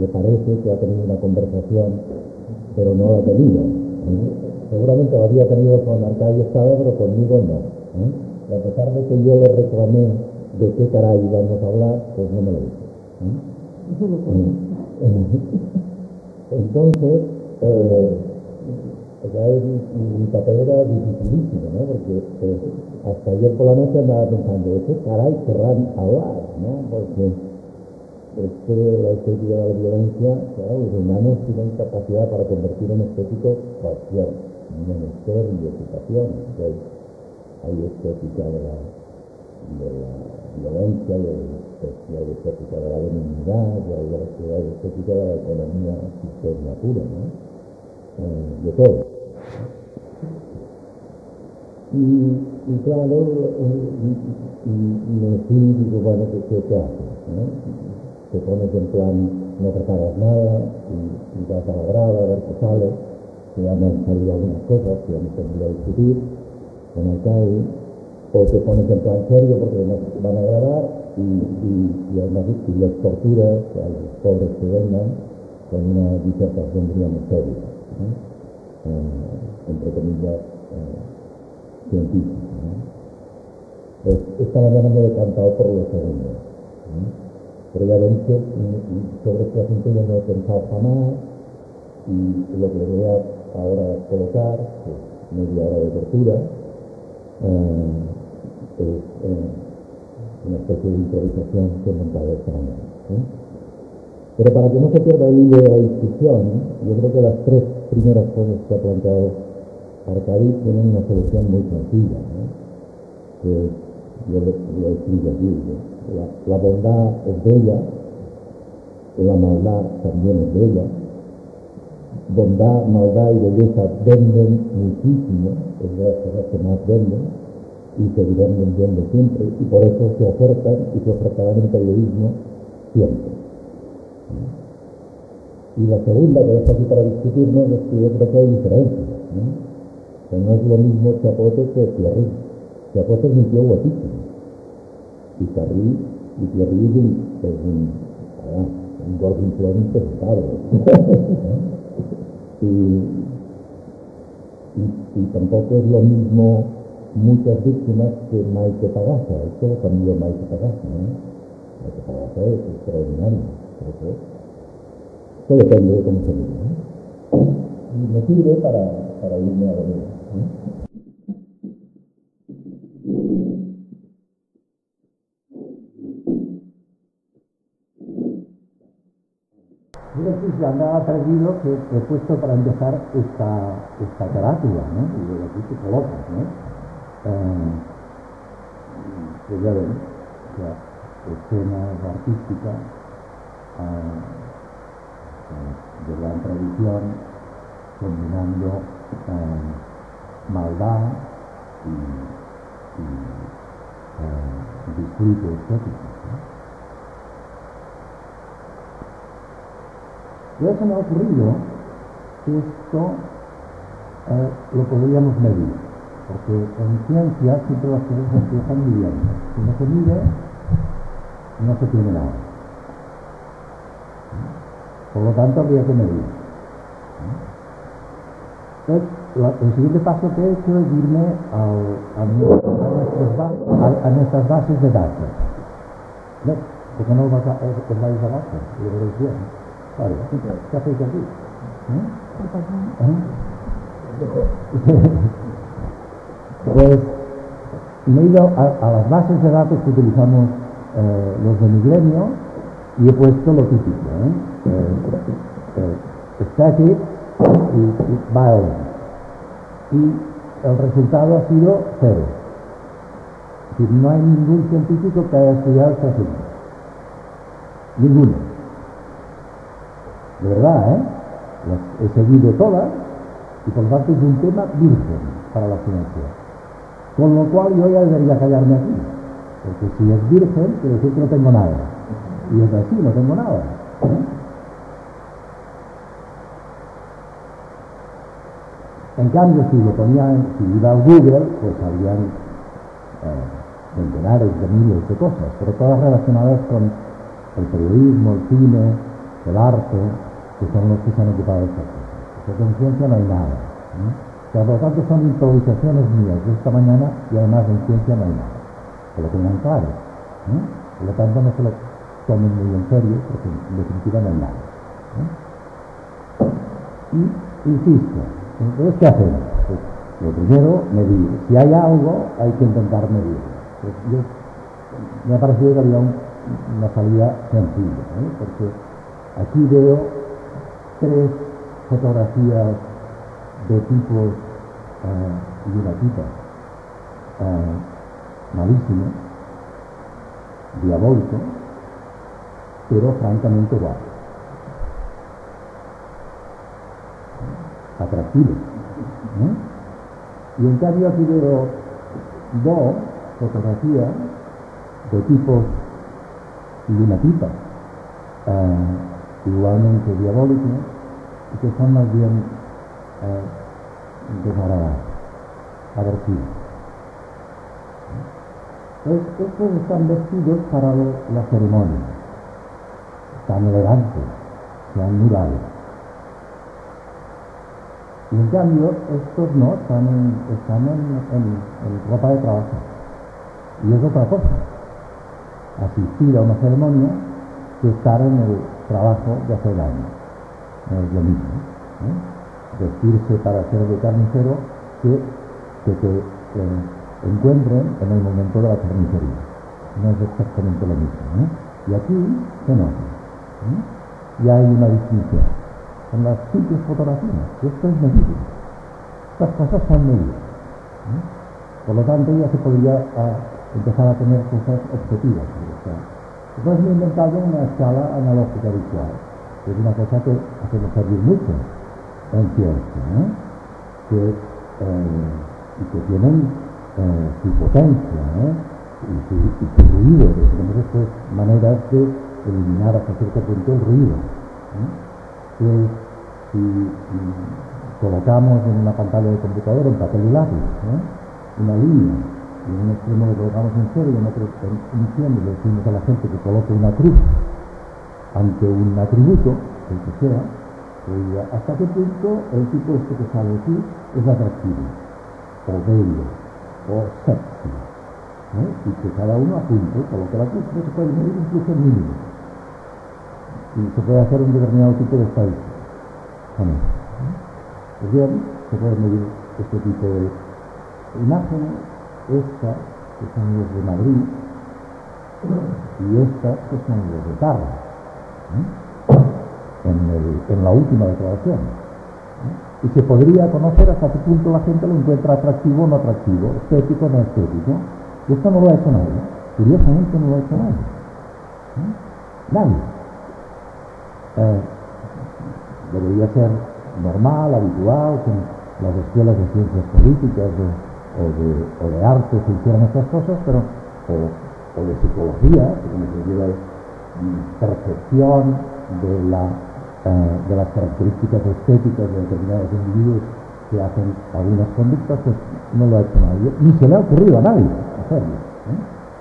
le parece que ha tenido una conversación, pero no la ha tenido. Seguramente la había tenido con Arcadio Estrada, pero conmigo no. Y a pesar de que yo le reclamé de qué caray íbamos a hablar, pues no me lo hizo. Entonces, ya mi papel era dificilísimo, ¿no? Porque hasta ayer por la noche andaba pensando, ¿de qué caray querrán hablar? ¿No? Porque esto de la estética de la violencia, claro, los humanos tienen capacidad para convertir en estético cualquier menester y ocupación. Hay estética de la violencia, hay estética de la benignidad, hay estética de la economía sistema pura, ¿no? De todo. Y claro, me digo, bueno, ¿qué haces? ¿No? Te pones en plan, no preparas nada y vas a la grada a ver qué sale, que ya me han salido algunas cosas que hemos tenido a discutir con el CAI, o te pones en plan serio porque nos van a grabar y además les tortura a los pobres que vengan con una disertación, digamos, seria, entre comillas, científica. Pues esta mañana me he decantado por lo segundo. Pero ya ven que sobre este asunto yo no he pensado jamás, y lo que voy a ahora colocar, que es media hora de tortura, es una especie de improvisación que he montado esta mañana. Pero para que no se pierda el hilo de la discusión, yo creo que las tres primeras cosas que ha planteado Arcadi tienen una solución muy sencilla, que yo lo explico aquí. La bondad es bella, la maldad también es bella. Bondad, maldad y belleza venden muchísimo, es de las cosas que más venden y seguirán vendiendo siempre, y por eso se ofertan y se ofertarán en periodismo siempre. Y la segunda, que está aquí para discutirnos, es que yo creo que hay diferencias. Que no es lo mismo Chapote que Thierry. Chapote es un tío guapísimo. Y Thierry es un gordinflón impresentable. y tampoco es lo mismo muchas víctimas que Maite Pagasa. Esto lo cambió Maite Pagasa, Maite Pagasa es extraordinario. Esto depende de cómo se mire, Y me sirve para irme a dormir. Fíjate, se andaba perdido que he puesto para empezar esta carátula, ¿no? Y de aquí te colocas, ¿no? Pues ya ven, o sea, escenas artísticas de gran tradición, combinando maldad y disfrute estético, ¿no? Ya se me ha ocurrido que esto lo podríamos medir, porque en ciencia siempre las cosas se empiezan midiendo. Si no se mide, no se tiene nada. Por lo tanto, habría que medir. Entonces, el siguiente paso que he hecho es irme a nuestras bases de datos. ¿No? ¿Por qué no os vais a datos? Lo veréis bien. Vale, ¿qué hacéis aquí? Pues me he ido a las bases de datos que utilizamos los de mi gremio y he puesto lo típico, static y violence. Y el resultado ha sido 0. Es decir, no hay ningún científico que haya estudiado esta ciencia. Ninguno. De verdad, las he seguido todas y por lo tanto es un tema virgen para la ciencia. Con lo cual yo ya debería callarme aquí, porque si es virgen quiere decir que no tengo nada. Y es así, no tengo nada. En cambio, si iba a Google, pues habrían centenares de miles de cosas, pero todas relacionadas con el periodismo, el cine, el arte, que son los que se han ocupado de estas cosas. Porque en ciencia no hay nada. O sea, por lo tanto son improvisaciones mías de esta mañana y además en ciencia no hay nada. Que lo tengan claro. Por lo tanto no se lo tomen muy en serio porque en definitiva no hay nada. Y insisto, entonces ¿qué hacemos? Pues, lo primero, medir. Si hay algo, hay que intentar medirlo. Pues me ha parecido que había una salida sencilla, porque aquí veo 3 fotografías de tipos y una tipa malísimo, diabólico, pero francamente guapo, atractivo. Y en cambio aquí veo 2 fotografías de tipos y una tipa igualmente diabólicos y que son más bien desagradables, aversivos. Estos están vestidos para la ceremonia, están elegantes, se han murado. Y en cambio estos no, están en ropa de trabajo. Y es otra cosa, asistir a una ceremonia que estar en el trabajo de hace años. No es lo mismo. Vestirse para ser de carnicero que te encuentren en el momento de la carnicería. No es exactamente lo mismo. Y aquí se nota. Ya hay una distinción. Son las simples fotografías. Y esto es medible. Estas cosas son medibles. Por lo tanto, ya se podría empezar a tener cosas objetivas. Entonces me he inventado una escala analógica visual, que es una cosa que hacemos servir mucho en ciencia, y que tienen su potencia y su ruido. Tenemos después maneras de eliminar hasta cierto punto el ruido. Que si colocamos en una pantalla de computador, en papel y lápiz, una línea, y en un extremo le colocamos un cero y en otro un 100, y le decimos a la gente que coloque una cruz ante un atributo, el que sea, que diga hasta qué punto el tipo este que sale aquí es atractivo, o bello, o sexy, y que cada uno apunte, coloque la cruz, no se puede medir incluso el mínimo, y se puede hacer un determinado tipo de estadística. Pues bien, se puede medir este tipo de imágenes, estas que son los de Madrid y estas que son los de Parra. en la última declaración. Y se podría conocer hasta qué punto la gente lo encuentra atractivo o no atractivo, estético o no estético. Y esto no lo ha hecho nadie. Curiosamente no lo ha hecho nadie. Nadie. Debería ser normal, habitual, que en las escuelas de ciencias políticas o de arte se hicieran estas cosas, pero o de psicología, como se lleva percepción de las características estéticas de determinados individuos que hacen algunas conductas, pues no lo ha hecho nadie, ni se le ha ocurrido a nadie hacerlo,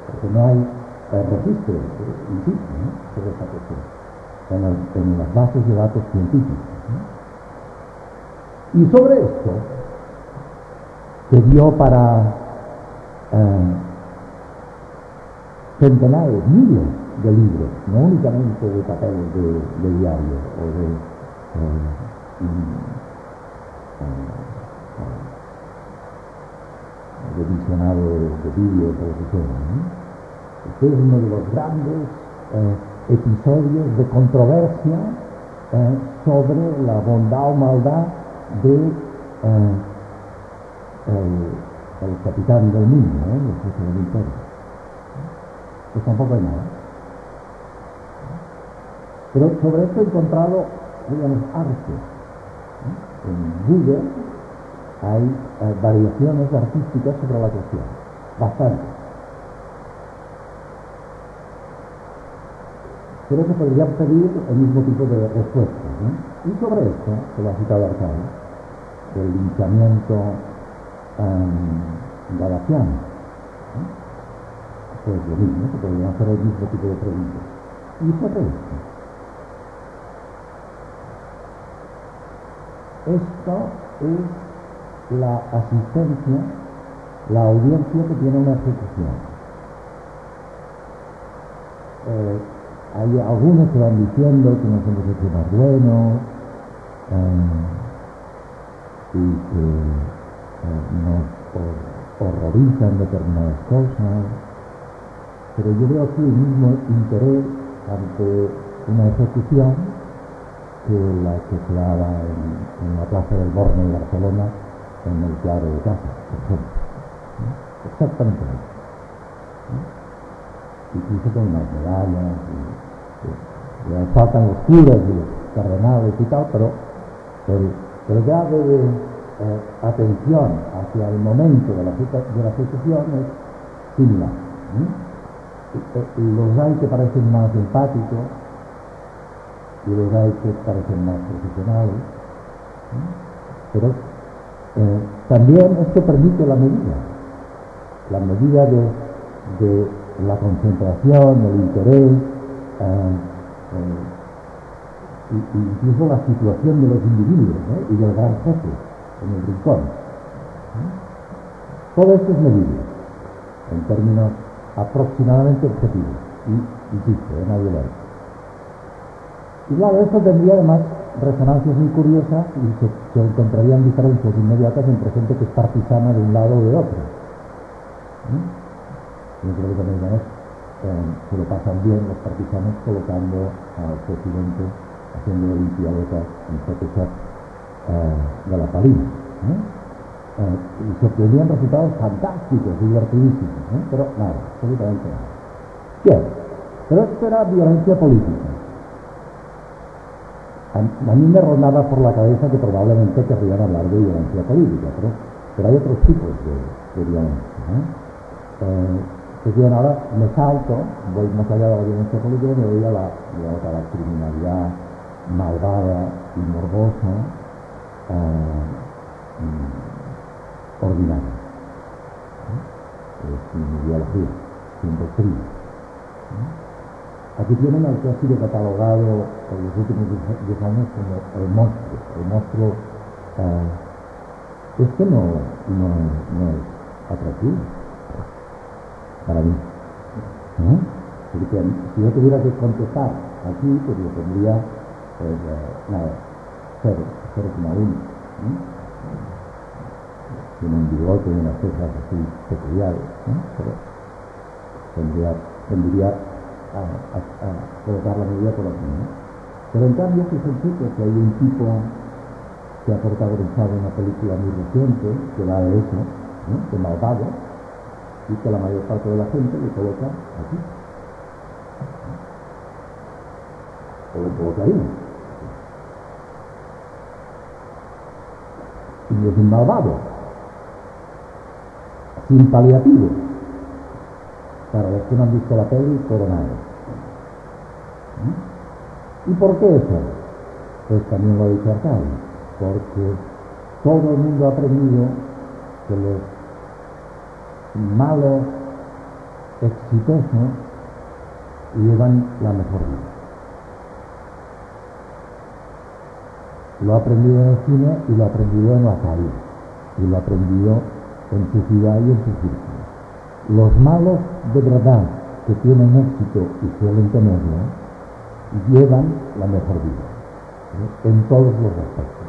porque no hay registro, insisto, sobre esta cuestión, en las bases de datos científicos. Y sobre esto, que dio para centenares, miles de libros, no únicamente de papeles de diario o de visionado de vídeos o lo que sea. Este es uno de los grandes episodios de controversia sobre la bondad o maldad de el capitán del mundo, el jefe del imperio. Pues tampoco hay nada. Pero sobre esto he encontrado, digamos, arte. En Google hay variaciones artísticas sobre la cuestión, bastante. Pero se podrían pedir el mismo tipo de respuestas, ¿no? Y sobre esto, que lo ha citado Arcadi, el linchamiento galasiano, pues lo mismo, se podrían hacer el mismo tipo de preguntas. Y sobre esto es la asistencia, la audiencia que tiene una ejecución. Hay algunos que van diciendo que nos hemos hecho más buenos y que nos horrorizan determinadas cosas, pero yo veo aquí el mismo interés ante una ejecución que la que se daba en la Plaza del Borne en Barcelona, en el Teatro de Casa, por ejemplo. Exactamente lo mismo. Incluso con las medallas, le faltan los curas y los cardenales y tal, pero el grado de atención hacia el momento de la ejecución es similar. Los hay que parecen más empáticos y los hay que parecen más profesionales, pero también esto permite la medida de la concentración, el interés, incluso la situación de los individuos y del gran jefe en el rincón. Todo esto es medible en términos aproximadamente objetivos y insisto, nadie lo ha hecho. Y claro, esto tendría además resonancias muy curiosas y se encontrarían diferencias inmediatas entre gente que es partisana de un lado o de otro. Yo creo que los americanos se lo pasan bien, los partisanos, colocando al presidente, haciendo olimpiadetas en Photoshop de la palina. Y se obtenían resultados fantásticos, divertidísimos, pero nada, absolutamente nada. Bien, pero esto era violencia política. A mí me rondaba por la cabeza que probablemente querrían hablar de violencia política, pero hay otros tipos de violencia. Pues bien, ahora me salto, voy más allá de la violencia política y me voy a la criminalidad malvada y morbosa ordinaria. Sin ideología, sin doctrina. Aquí tienen al que ha sido catalogado en los últimos 10 años como el monstruo. El monstruo es que no es atractivo para mí. Porque si yo tuviera que contestar aquí, pues lo tendría, nada, 0,1. Tiene un bigote y unas cejas así peculiares, pero tendría a colocar la medida por aquí. Pero en cambio, fíjense que hay un tipo que ha protagonizado una película muy reciente que va de eso, ¿no?, de malvado, y que la mayor parte de la gente le coloca aquí. O lo colocaría. Y es un malvado, sin paliativo, para los que no han visto la peli, Coronado. ¿Y por qué eso? Pues también lo ha dicho Arcadi, porque todo el mundo ha aprendido que los malos exitosos llevan la mejor vida. Lo ha aprendido en el cine y lo ha aprendido en la calle, y lo ha aprendido en su ciudad y en su círculo. Los malos de verdad que tienen éxito y suelen tenerlo, llevan la mejor vida, en todos los aspectos.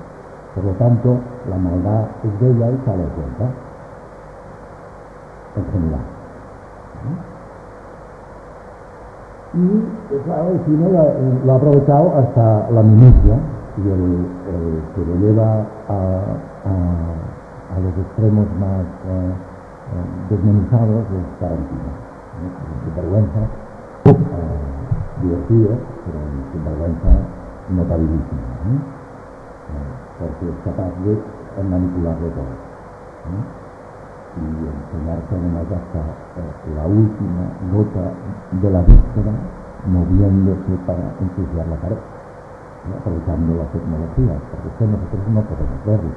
Por lo tanto, la maldad es bella y sale a cuenta, en general. Y claro, el cine lo ha aprovechado hasta la minucia, y el que lo lleva a los extremos más desmenizados es Tarantino. Sin vergüenza, divertido, pero sin vergüenza notabilísimo, porque es capaz de manipularlo todo, y enseñarse además hasta la última gota de la víscera, moviéndose para ensuciar la pared, aprovechando las tecnologías, porque es que nosotros no podemos verlo,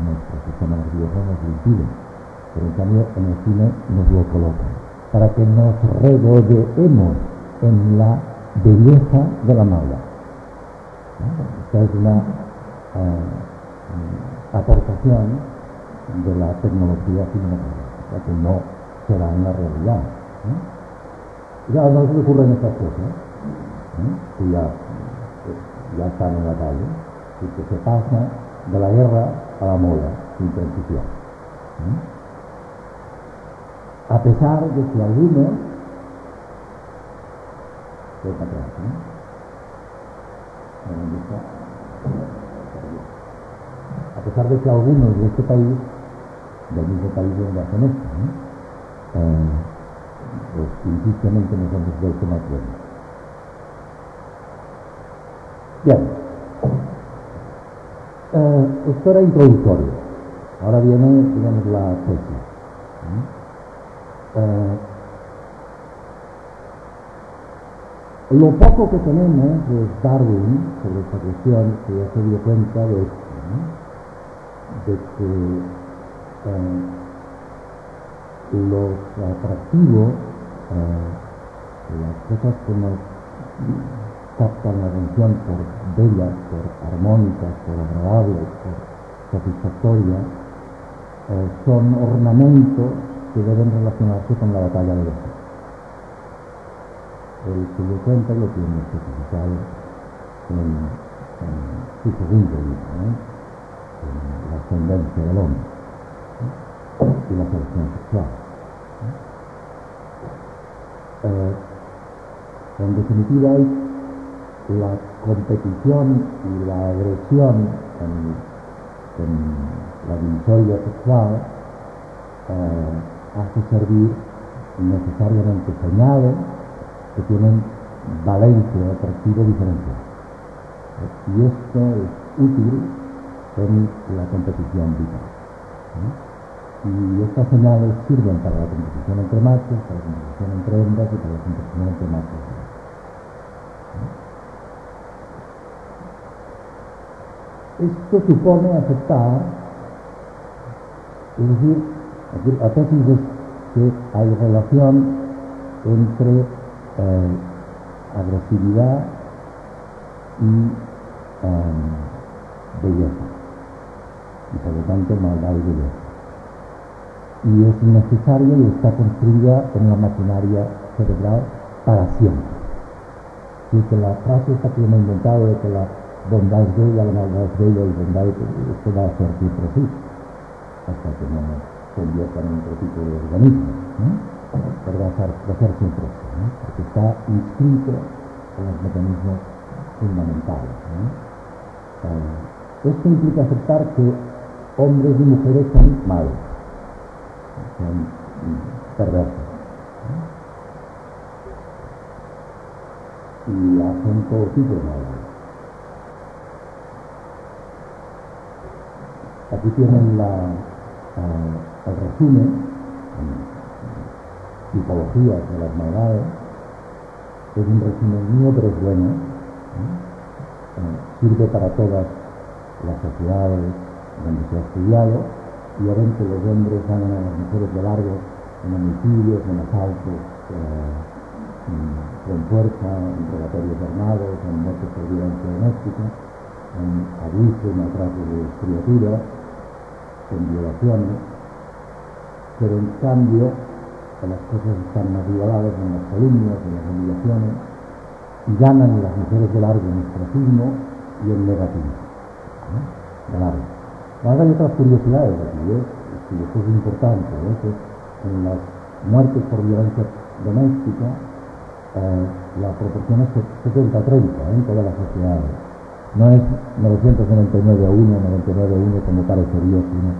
nuestro sistema nervioso nos lo impide, pero en cambio en el cine nos lo colocan para que nos regodeemos en la belleza de la maldad. Esta es una aportación de la tecnología cinematográfica que no se da en la realidad. Ya no se le ocurren estas cosas, que ya están en la calle, y que se pasa de la guerra a la moda, sin transición. A pesar de que algunos, a pesar de que algunos de este país, del mismo país donde hacen esto, pues insisten nos hemos vuelto más buenos. Bien, esto era introductorio. Ahora viene, digamos, la tesis. Lo poco que tenemos es Darwin sobre esta cuestión, que ya se dio cuenta de esto, de que los atractivos, las cosas que nos captan la atención por bellas, por armónicas, por agradables, por satisfactorias, son ornamentos que deben relacionarse con la batalla de los sexos. El que dio cuenta lo tiene especificado en su segundo libro, en la ascendencia del hombre y la selección sexual. En definitiva, la competición y la agresión en la divisoria sexual hace servir necesariamente señales que tienen valencia o atractivo diferencial. Y esto es útil en la competición vital. Y estas señales sirven para la competición entre machos, para la competición entre hembras y para la competición entre machos. Esto supone aceptar, es decir, la tesis es que hay relación entre agresividad y belleza, y por lo tanto maldad y belleza. Y es necesaria y está construida en la maquinaria cerebral para siempre. Y que la frase esta que me he inventado de que la bondad es bella, la maldad es bella y bondad esto va a ser siempre así, hasta que no se convierta en otro tipo de organismo, pero va a ser siempre así, porque está inscrito en los mecanismos fundamentales, esto implica aceptar que hombres y mujeres son malos, son perversos, y hacen todo tipo de maldad. Aquí tienen el resumen, tipologías de las maldades. Es un resumen mío, pero es bueno, sirve para todas las sociedades donde se ha estudiado, y ven que los hombres ganan a las mujeres de largo en homicidios, en asaltos con fuerza, en robatorios armados, en muertes por violencia doméstica, en abuso y maltrato de criaturas, en violaciones, pero en cambio las cosas están más igualadas en las calumnias, en las humillaciones, y ganan las mujeres de largo en ostracismo y en negativismo, de largo. Ahora hay otras curiosidades aquí, y esto es importante, que en las muertes por violencia doméstica la proporción es 70-30 en todas las sociedades. No es 999 a 1, 99 a 1 como parecería si uno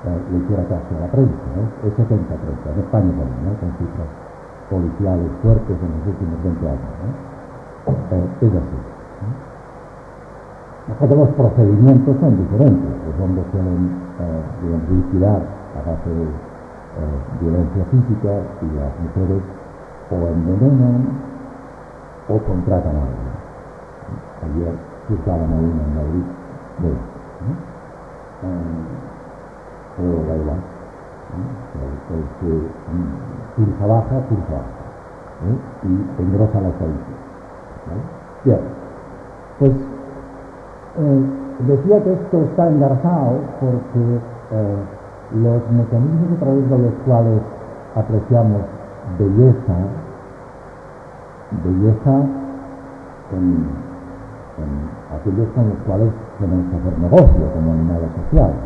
le hiciera caso a la prensa, es 70-30, en España también, con cifras policiales fuertes en los últimos 20 años. Es así. Los procedimientos son diferentes. Los hombres suelen liquidar a base de violencia física, y las mujeres o envenenan o contratan a alguien. Ayer juzgaban a una en Madrid de esto, pero da igual, el que cursa baja, y engrosa la estadística. Bien, pues decía que esto está engarzado porque los mecanismos a través de los cuales apreciamos belleza en aquellos con los cuales tenemos que hacer negocio como animales sociales,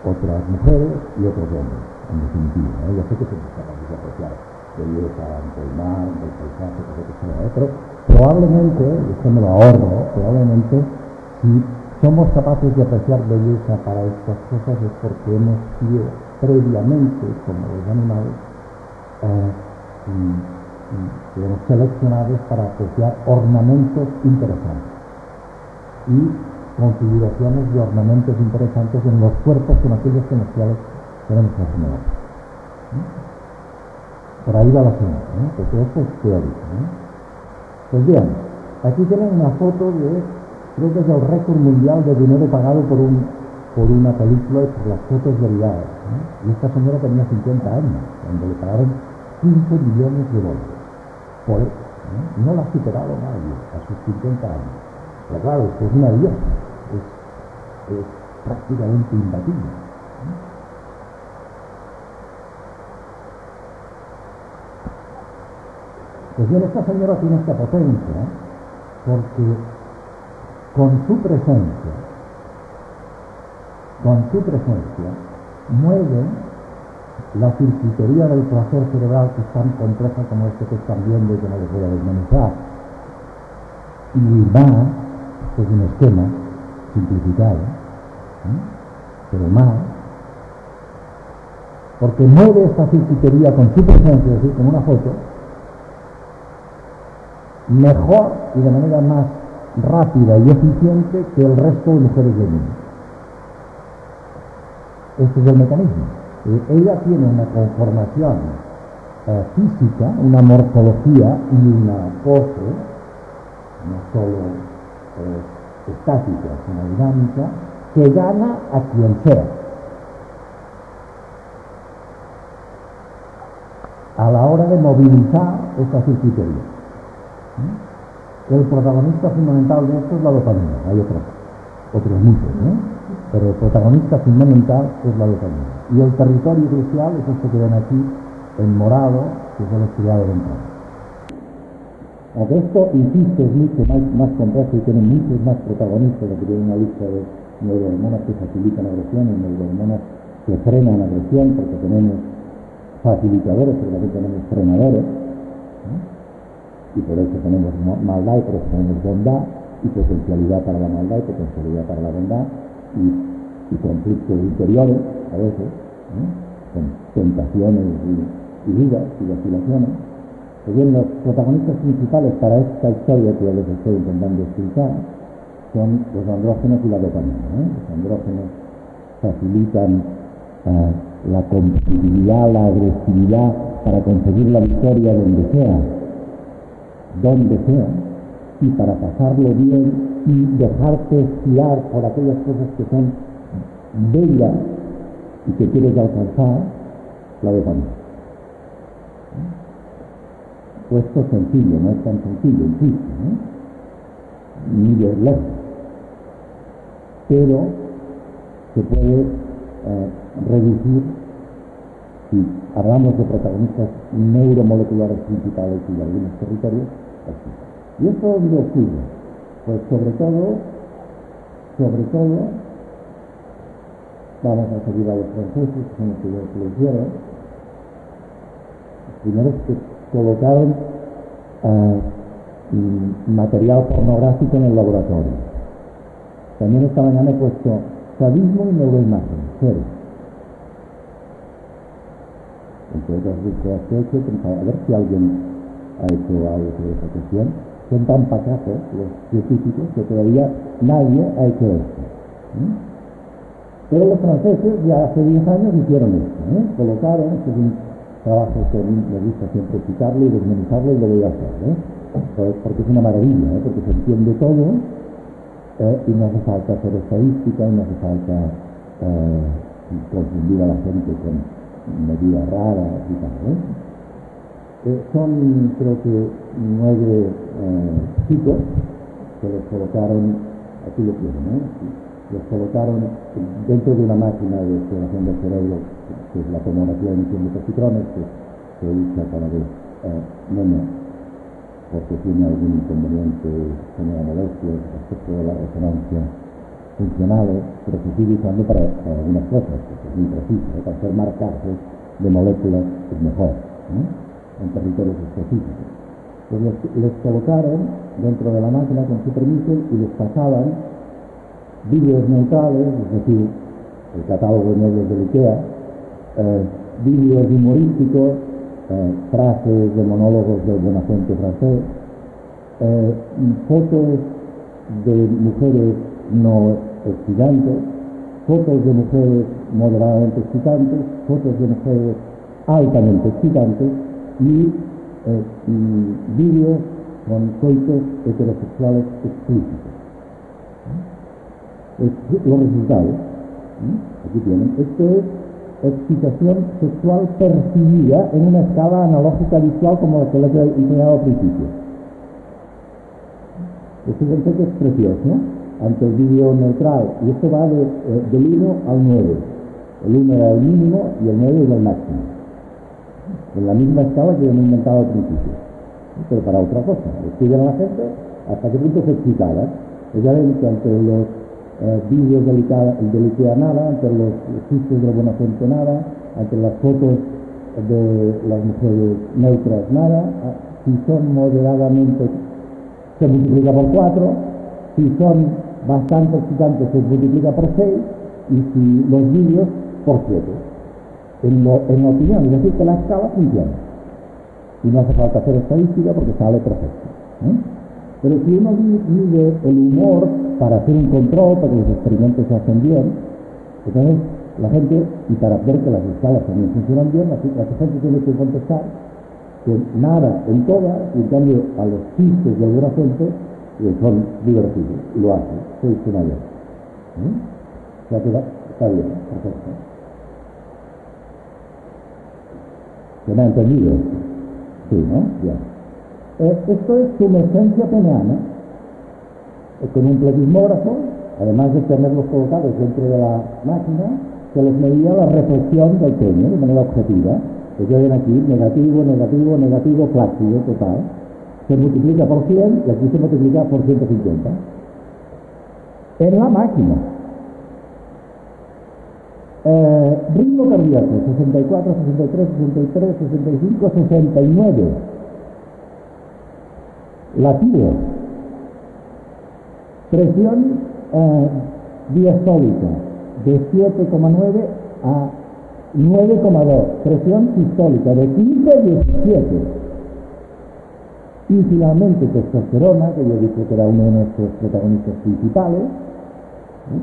otras mujeres y otros hombres, en definitiva. Yo sé que somos capaces de apreciar belleza ante el mar, ante el paisaje, lo que sea, pero probablemente, esto me lo ahorro, probablemente si somos capaces de apreciar belleza para estas cosas es porque hemos sido previamente, como los animales, digamos, seleccionados para apreciar ornamentos interesantes y configuraciones de ornamentos interesantes en los cuerpos con aquellos con los cuales tenemos que hacer negocio. Por ahí va la señal, porque esto es teórico. Pues bien, aquí tienen una foto de, creo que es el récord mundial de dinero pagado por una película y por las fotos derivadas. Y esta señora tenía 50 años, cuando le pagaron 15 millones de dólares por eso. No la ha superado nadie a sus 50 años. Pero claro, esto es una diosa, es prácticamente imbatible. Pues bien, esta señora tiene esta potencia porque con su presencia mueve la circuitería del placer cerebral, que es tan compleja como esto que están viendo y que no les voy a desmenuzar. Y más, esto es un esquema simplificado, pero más, porque mueve esta circuitería con su presencia, es decir, con una foto, mejor y de manera más rápida y eficiente que el resto de mujeres del mundo. Este es el mecanismo. Ella tiene una conformación física, una morfología y una pose, no solo estática, sino dinámica, que gana a quien sea. A la hora de movilizar esta circuitería. El protagonista fundamental de esto es la dopamina. Hay otros muchos, pero el protagonista fundamental es la dopamina. Y el territorio crucial es esto que ven aquí en morado, que es el estriado ventral. Aunque esto, insisto, es mucho más complejo y tiene muchos más protagonistas, que tiene una lista de neurohormonas que facilitan agresión y neurohormonas que frenan agresión, porque tenemos facilitadores, pero también tenemos frenadores. y por eso tenemos maldad y por eso tenemos bondad, y potencialidad para la maldad y potencialidad para la bondad, y conflictos interiores a veces, con tentaciones y dudas y vacilaciones. Pues bien, los protagonistas principales para esta historia que yo les estoy intentando explicar son los andrógenos y la dopamina. Los andrógenos facilitan la competitividad, la agresividad para conseguir la victoria donde sea, y para pasarlo bien y dejarte estirar por aquellas cosas que son bellas y que quieres alcanzar, la dopamina. Pues esto es sencillo, no es tan sencillo, insisto, ni de lejos, pero se puede reducir si hablamos de protagonistas neuromoleculares principales y de algunos territorios, así. ¿Y esto dónde ocurre? Pues sobre todo, vamos a seguir a los franceses, que son los que lo hicieron. Los primeros que colocaron material pornográfico en el laboratorio. También esta mañana he puesto sadismo y neuroimagen, cero. Entre otras búsquedas que he hecho, pensaba a ver si alguien ha hecho algo sobre esa cuestión. Son tan pacatos los científicos que todavía nadie ha hecho esto. Pero los franceses ya hace 10 años hicieron esto. Colocaron, este es un trabajo que a mí me gusta siempre citarlo y desmenuzarlo, y lo voy a hacer. Porque es una maravilla, porque se entiende todo, y no hace falta hacer estadística, y no hace falta confundir a la gente con medidas raras y tal. Son, creo que, 9 chicos que los colocaron, aquí lo tienen, los colocaron dentro de una máquina de exploración del cerebro, que es la tomografía de emisión de positrones, que se usa para ver porque tiene algún inconveniente, genera molestias respecto de la resonancia funcionales, pero se sigue usando para algunas cosas, porque es muy preciso, para hacer marcajes de moléculas es mejor, en territorios específicos. Pues les colocaron dentro de la máquina con su permiso y les pasaban vídeos neutrales, es decir, el catálogo de muebles de IKEA, vídeos humorísticos, frases de monólogos del Buenafuente francés, fotos de mujeres no excitantes, fotos de mujeres moderadamente excitantes, fotos de mujeres altamente excitantes y vídeos con coitos heterosexuales explícitos. Los resultados, aquí tienen. Esto es excitación sexual percibida en una escala analógica visual como la que les he enseñado al principio. Fíjense que es precioso, ante el vídeo neutral, y esto va del 1 al 9. El 1 era el mínimo y el 9 era el máximo. En la misma escala que yo me he inventado al principio, pero para otra cosa. Estudian a la gente hasta qué punto se excitaba. Ya ven que ante los vídeos del IKEA nada, ante los chistes de la Buenafuente nada, ante las fotos de las mujeres neutras nada. Si son moderadamente se multiplica por 4, si son bastante excitantes se multiplica por 6, y si los vídeos por 7. En la opinión, es decir, que la escala funciona. Y no hace falta hacer estadística porque sale perfecto. Pero si uno mide el humor para hacer un control, para que los experimentos se hacen bien, entonces la gente, y para ver que las escalas también funcionan bien, la gente tiene que contestar que nada en todas, y en cambio a los chistes de alguna gente son divertidos, y lo hacen, se funciona bien. O sea que está bien, perfecto. ¿Se me ha entendido? Sí, ¿no? Bien. Esto es sumergencia peniana, con un pletismógrafo, además de tenerlos colocados dentro de la máquina, que les medía la reflexión del pene de manera objetiva. Que ven aquí, negativo, negativo, negativo, flácido, total. Se multiplica por 100 y aquí se multiplica por 150. En la máquina. Ritmo cardíaco, 64, 63, 63, 65, 69. latido. Presión diastólica de 7,9 a 9,2. Presión sistólica de 15 a 17. Y finalmente testosterona, que yo dije que era uno de nuestros protagonistas principales,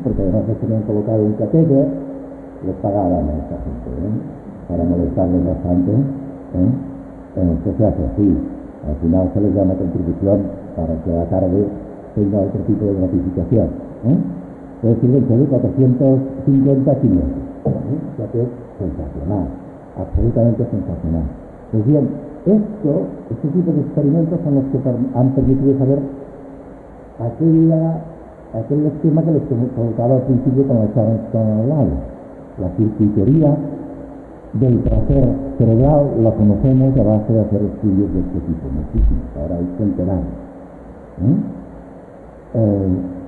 porque además les tenían colocado un catéter, les pagaban a esta gente, para molestarles bastante. Esto se hace así. Al final se les da una contribución para que a la tarde tenga otro tipo de gratificación. Es decir, de 450 500. Ya que es sensacional, absolutamente sensacional. Pues bien, este tipo de experimentos son los que han permitido saber aquel esquema que les colocaba al principio cuando estaban al lado. La circuitería del placer cerebral la conocemos a base de hacer estudios de este tipo, muchísimos, ahora hay centenares.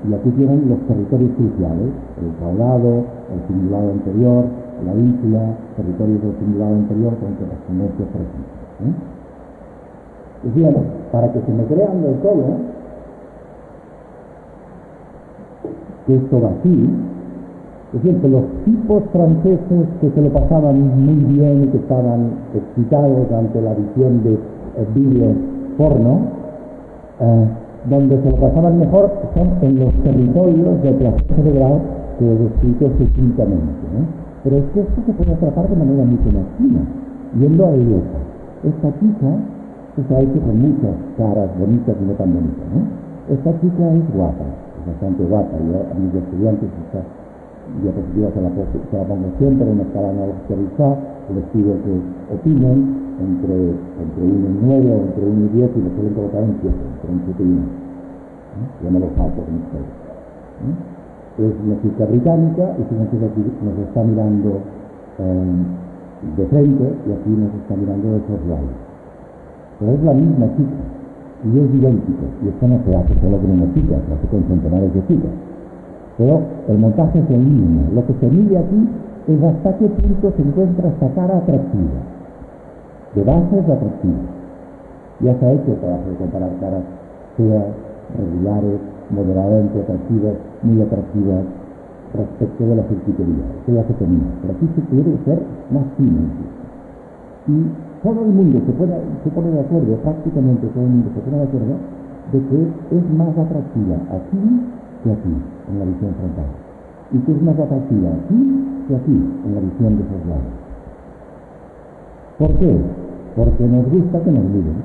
Y aquí tienen los territorios cruciales, el caudado, el cingulado anterior, la ínsula, territorios del cingulado anterior con correspondencia precisa. Decían, para que se me crean del todo que esto va así, es decir, que los tipos franceses que se lo pasaban muy bien y que estaban excitados ante la visión de vídeos porno, donde se lo pasaban mejor son en los territorios del placer cerebral que he descrito sucintamente. Pero es que esto se puede tratar de manera mucho más fina, yendo a belleza. Esta chica que se ha hecho con muchas caras bonitas y no tan bonitas. Esta chica es guapa, es bastante guapa. Yo a mis estudiantes estas diapositivas se la pongo siempre en una escala analógica visual, les pido que opinen entre 1 y 9 o entre 1 y 10 y lo suelen colocar en 7, entre un 7 y 1. Yo me lo salto con ustedes. Es una chica británica y fíjense que aquí nos está mirando de frente y aquí nos está mirando de esos lados. Pero es la misma chica y es idéntica, y esto no se hace solo con una chica, se hace con centenares de chicas. Pero el montaje es el mismo. Lo que se mide aquí es hasta qué punto se encuentra esta cara atractiva. De base es atractiva. Ya se ha hecho el trabajo de comparar caras feas, regulares, moderadamente atractivas, muy atractivas respecto de la circuitería. Esto ya se tenía. Pero aquí se quiere ser más fino. Y todo el mundo se pone de acuerdo, prácticamente todo el mundo se pone de acuerdo, de que es más atractiva aquí que aquí, en la visión frontal. Y que es más atractiva aquí que aquí, en la visión de esos lados. ¿Por qué? Porque nos gusta que nos miren.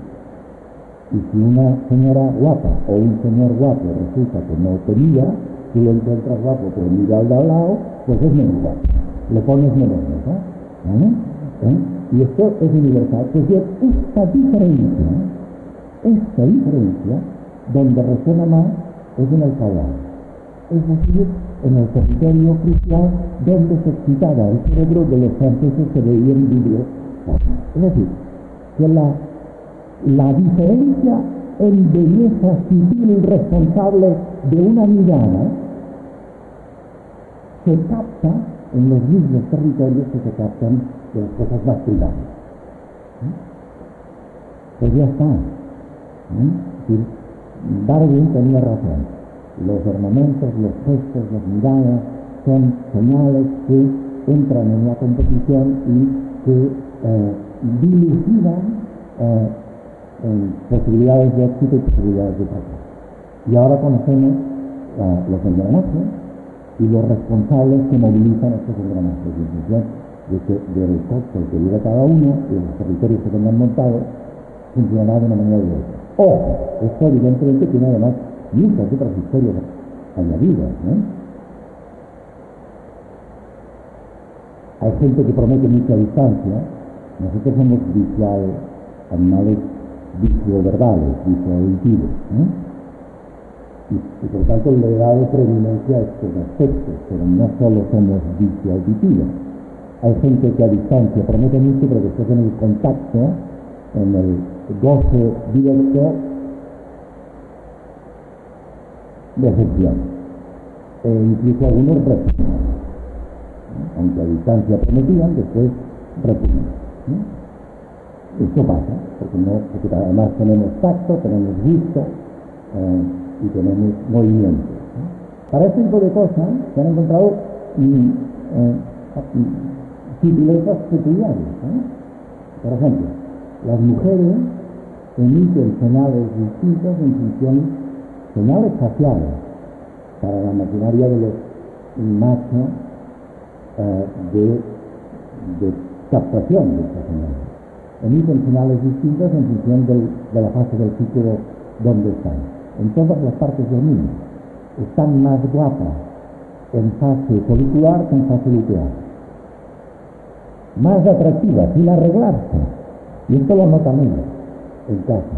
Y si una señora guapa o un señor guapo resulta que no te mira, tú lo encuentras guapo pero mira al de al lado, pues es menos guapo. Le pones menos nota. Y esto es universal. Pues bien, esta diferencia, donde resuena más, es en el caudal. Es decir, en el territorio crucial donde se excitaba el cerebro de los franceses que veían vídeos. Es decir, que la diferencia en belleza civil responsable de una mirada se capta en los mismos territorios que se captan de las cosas más privadas. Pues ya está. Es decir, Darwin tenía razón. Los ornamentos, los gestos, las miradas son señales que entran en la competición y que dilucidan posibilidades de éxito y posibilidades de fracaso. Y ahora conocemos los engranajes y los responsables que movilizan estos engranajes. Y en función del cóctel que lleva cada uno y de los territorios que tengan montados, funcionará de una manera u otra. Ojo, esto evidentemente tiene además muchas otras historias añadidas, Hay gente que promete mucha distancia. Nosotros somos animales visio-verbales, visio-auditivos, y por tanto le da de preeminencia a estos aspectos, pero no solo somos visio-auditivos. Hay gente que a distancia promete mucho, pero después en el contacto, en el goce directo, decepción. Incluso algunos repugnan. Aunque a distancia prometían, después repugnan. Esto pasa, porque además tenemos tacto, tenemos gusto y tenemos movimiento, ¿no? Para este tipo de cosas se han encontrado sutilezas peculiares, ¿no? Por ejemplo, las mujeres emiten señales distintas en función, señales faciales, para la maquinaria de los machos de captación de estas señales. Emiten señales distintas en función de la fase del ciclo donde están. En todas las partes del niño están más guapas en fase folicular que en fase luteal. Más atractivas, sin arreglarse. Y esto lo notan ellos en casa.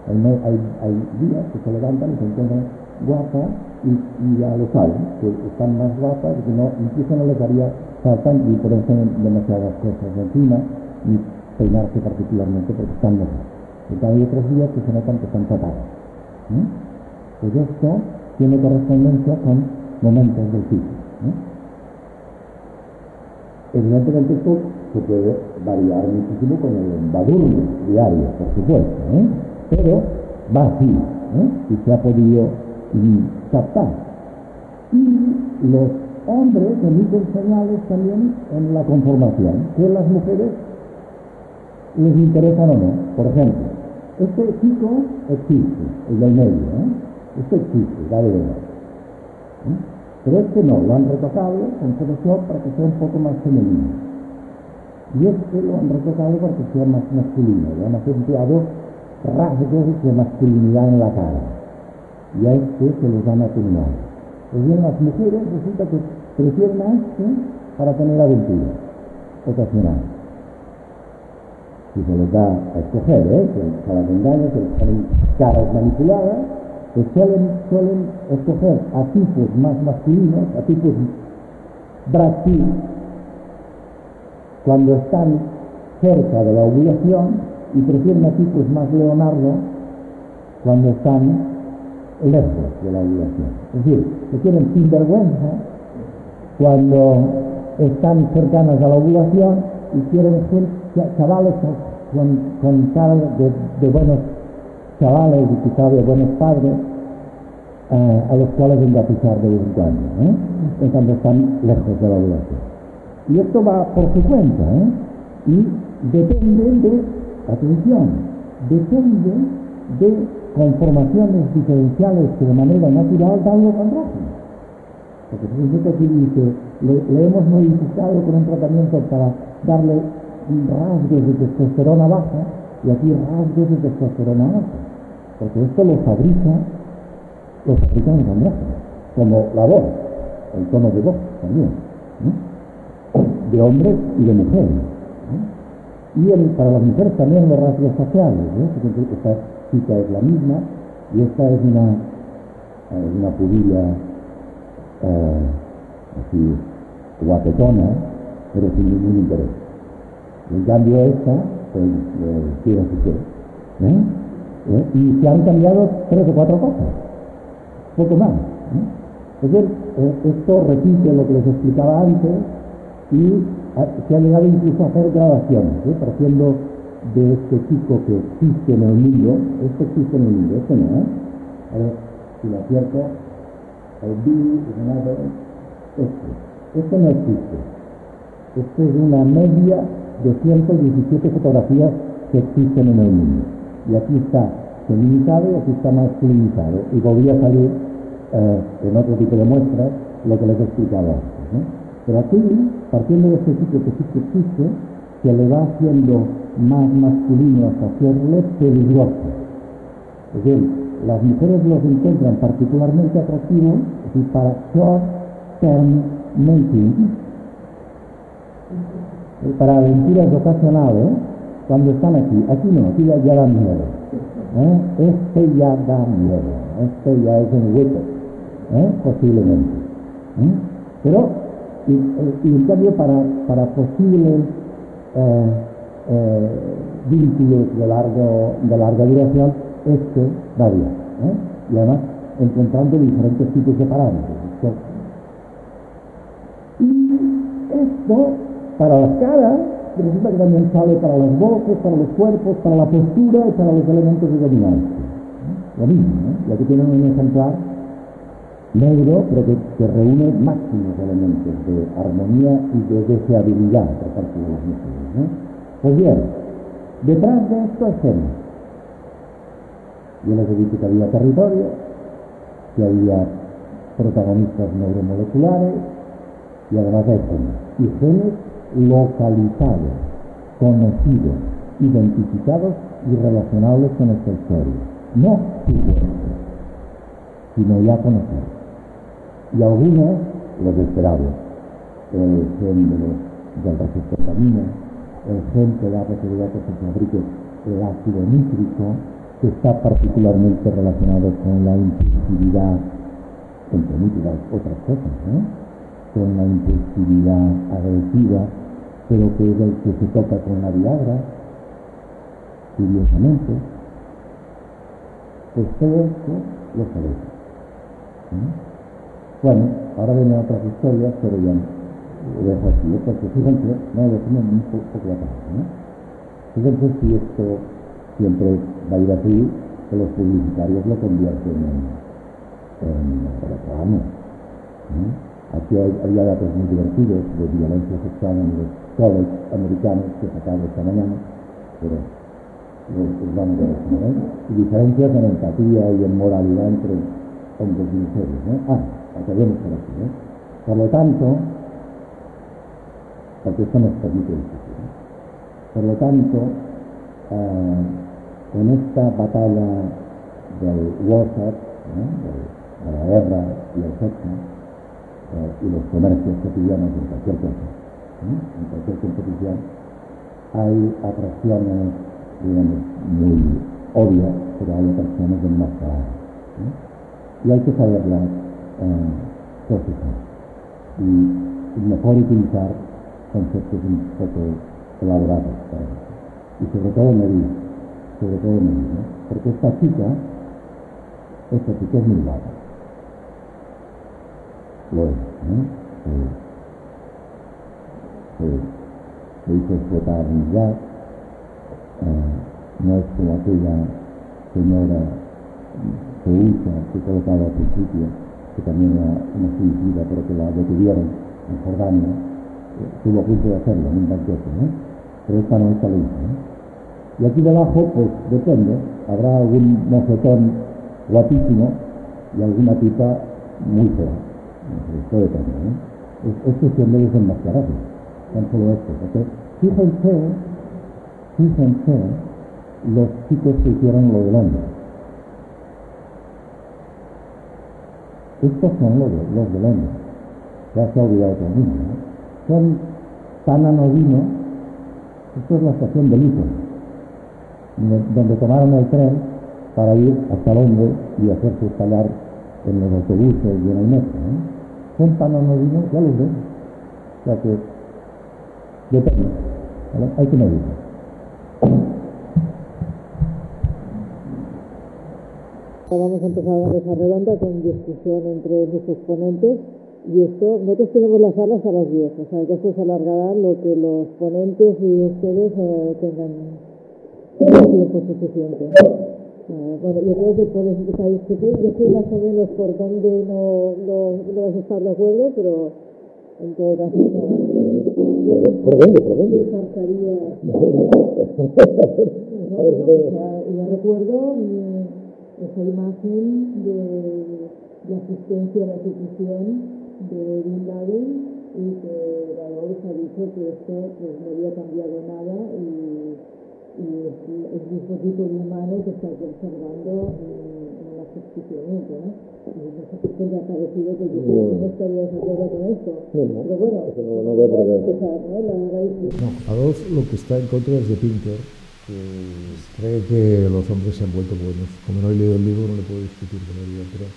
Hay días que se levantan y se encuentran guapas y ya lo saben, que están más guapas y que no, incluso no les haría falta ni ponerse demasiadas cosas encima, ni peinarse particularmente porque están mejor. En cambio hay otros días que se notan que están tapadas. Pues esto tiene correspondencia con momentos del ciclo. Evidentemente esto se puede variar muchísimo con el embadurno diario, por supuesto, pero va así, y se ha podido captar. Y los hombres emiten señales también en la conformación, que las mujeres les interesan o no. Por ejemplo, este chico existe, el del medio, este existe, da de verdad. Pero este no, lo han retocado con Photoshop para que sea un poco más femenino. Y este lo han retocado para que sea más masculino, le han acentuado rasgos de masculinidad en la cara. Y a este se los han atenuado. Pues bien, las mujeres resulta que prefieren a este para tener aventuras ocasionales. Si se les da a escoger, que a las engaños, se les ponen caras manipuladas, pues suelen escoger a tipos más masculinos, a tipos Brad Pitt, cuando están cerca de la ovulación, y prefieren a tipos más Leonardo cuando están lejos de la ovulación. Es decir, prefieren sinvergüenza cuando están cercanas a la ovulación y quieren chavales con cara de buenos chavales y quizá de buenos padres a los cuales engatizar de vez en cuando, cuando están lejos de la ovulación. Y esto va por su cuenta, y depende de conformaciones diferenciales que de manera natural dan los andrógenos. Porque fíjense que aquí dice, le hemos modificado con un tratamiento para darle rasgos de testosterona baja y aquí rasgos de testosterona alta. Porque esto lo fabrican los andrógenos, como la voz, el tono de voz también, de hombres y de mujeres. Y para las mujeres también los rasgos faciales. Esta chica es la misma y esta es una pubilla así guapetona, pero sin ningún interés. En cambio esta, pues, quiere y se han cambiado 3 o 4 cosas, poco más. Entonces, esto repite lo que les explicaba antes y se ha llegado incluso a hacer gradaciones, partiendo de este chico que existe en el mundo. Este existe en el mundo, este no, A ver si lo acierto. El B es another, este no existe. Este es una media de 117 fotografías que existen en el mundo. Y aquí está feminizado y aquí está masculinizado. Y podría salir en otro tipo de muestras lo que les explicaba antes, Pero aquí, partiendo de este tipo que sí que existe, se le va haciendo más masculino hasta hacerle peligroso. Es decir, las mujeres los encuentran particularmente atractivos para short term mating, para aventuras ocasionales, cuando están aquí. Aquí no, aquí ya da miedo. Este ya da miedo. Este ya es un hueco, posiblemente. Pero y en cambio para posibles vínculos de larga duración, este varía, y además encontrando diferentes tipos de parámetros. Y esto para las caras resulta que también sale para las voces, para los cuerpos, para la postura y para los elementos de dominancia. Lo mismo, ¿no? Y aquí tienen un ejemplar negro, pero que reúne máximos elementos de armonía y de deseabilidad por parte de las mujeres, ¿no? Pues bien, detrás de esto escena. Yo les he dicho que había territorio, que había protagonistas neuromoleculares y además de genes. Y genes localizados, conocidos, identificados y relacionables con esta historia. No supuestos, sino ya conocidos. Y algunos, los esperados, el gen del receptor camino, el gen que da posibilidad que se fabrique el ácido nítrico, que está particularmente relacionado con la impulsividad, entre muchas otras cosas, ¿no? Con la impulsividad agresiva, pero que es el que se toca con la Viagra, curiosamente. Pues todo esto lo sabéis. Bueno, ahora vienen otras historias, pero ya lo dejo así, porque fíjense, no lo tengo un poco atrás, ¿no? Fíjense si esto siempre va a ir así, que los publicitarios lo convierten en reclamo. Aquí había datos muy divertidos de violencia sexual en los college americanos que sacaron esta mañana, pero los vamos a ver, ¿no? Y diferencias en empatía y en moralidad entre hombres y mujeres, ¿no? Acabemos por aquí, ¿no? Por lo tanto, porque esto nos permite discutir, ¿no? Por lo tanto, en esta batalla del warfare, ¿no? de la guerra y el sexo, y los comercios cotidianos en cualquier cosa, en cualquier competición, hay atracciones, digamos, muy obvias, pero hay atracciones enmascaradas, y hay que saberlas procesar y mejor utilizar conceptos un poco elaborados para eso. Y sobre todo medir, ¿no? Porque esta chica es muy vaga. Lo es, ¿no? Se hizo explotar un gas, no es como aquella señora que usa, que colocaba al principio, que también era una suicida, pero que la detuvieron en Jordania, estuvo a punto de hacerlo en un banquete, ¿no? Pero esta no, esta lo hizo, ¿no? Y aquí debajo, pues depende, habrá algún mocetón guapísimo y alguna tipa muy fea. Esto depende, ¿no? Es cuestión de desenmascararlo, tan solo esto, porque fíjense los chicos que hicieron lo del hombre. Estos son los del hombre. Ya se ha olvidado todo el mundo, ¿no? Son tan anodinos. Esto es la estación de Luton, donde tomaron el tren para ir hasta Londres y hacerse instalar en los autobuses y en el metro, ¿no? Son tan anodinos, ya los ven. O sea que depende, ¿vale? Hay que medirlo. Vamos a empezar la mesa redonda con discusión entre nuestros ponentes y esto, nosotros tenemos las salas a las 10, o sea que esto se alargará lo que los ponentes y ustedes tengan tiempo suficiente. Bueno, yo creo que podemos empezar a discutir, yo sé más o menos por dónde no vas a estar de acuerdo, pero en todo caso yo descartaría ya recuerdo esa imagen de asistencia a la ejecución de Bin Laden y que Raúl ha dicho que esto pues, no había cambiado nada y es el mismo tipo de humano que está observando en el ajusticiamiento, ¿no? Y no sé qué te ha parecido que yo no estaría de acuerdo con esto. Pero bueno, no veo por qué. Empezar, ¿no? Adolf lo que está en contra es de Pinker, que cree que los hombres se han vuelto buenos. Como no he leído el libro no le puedo discutir con él, pero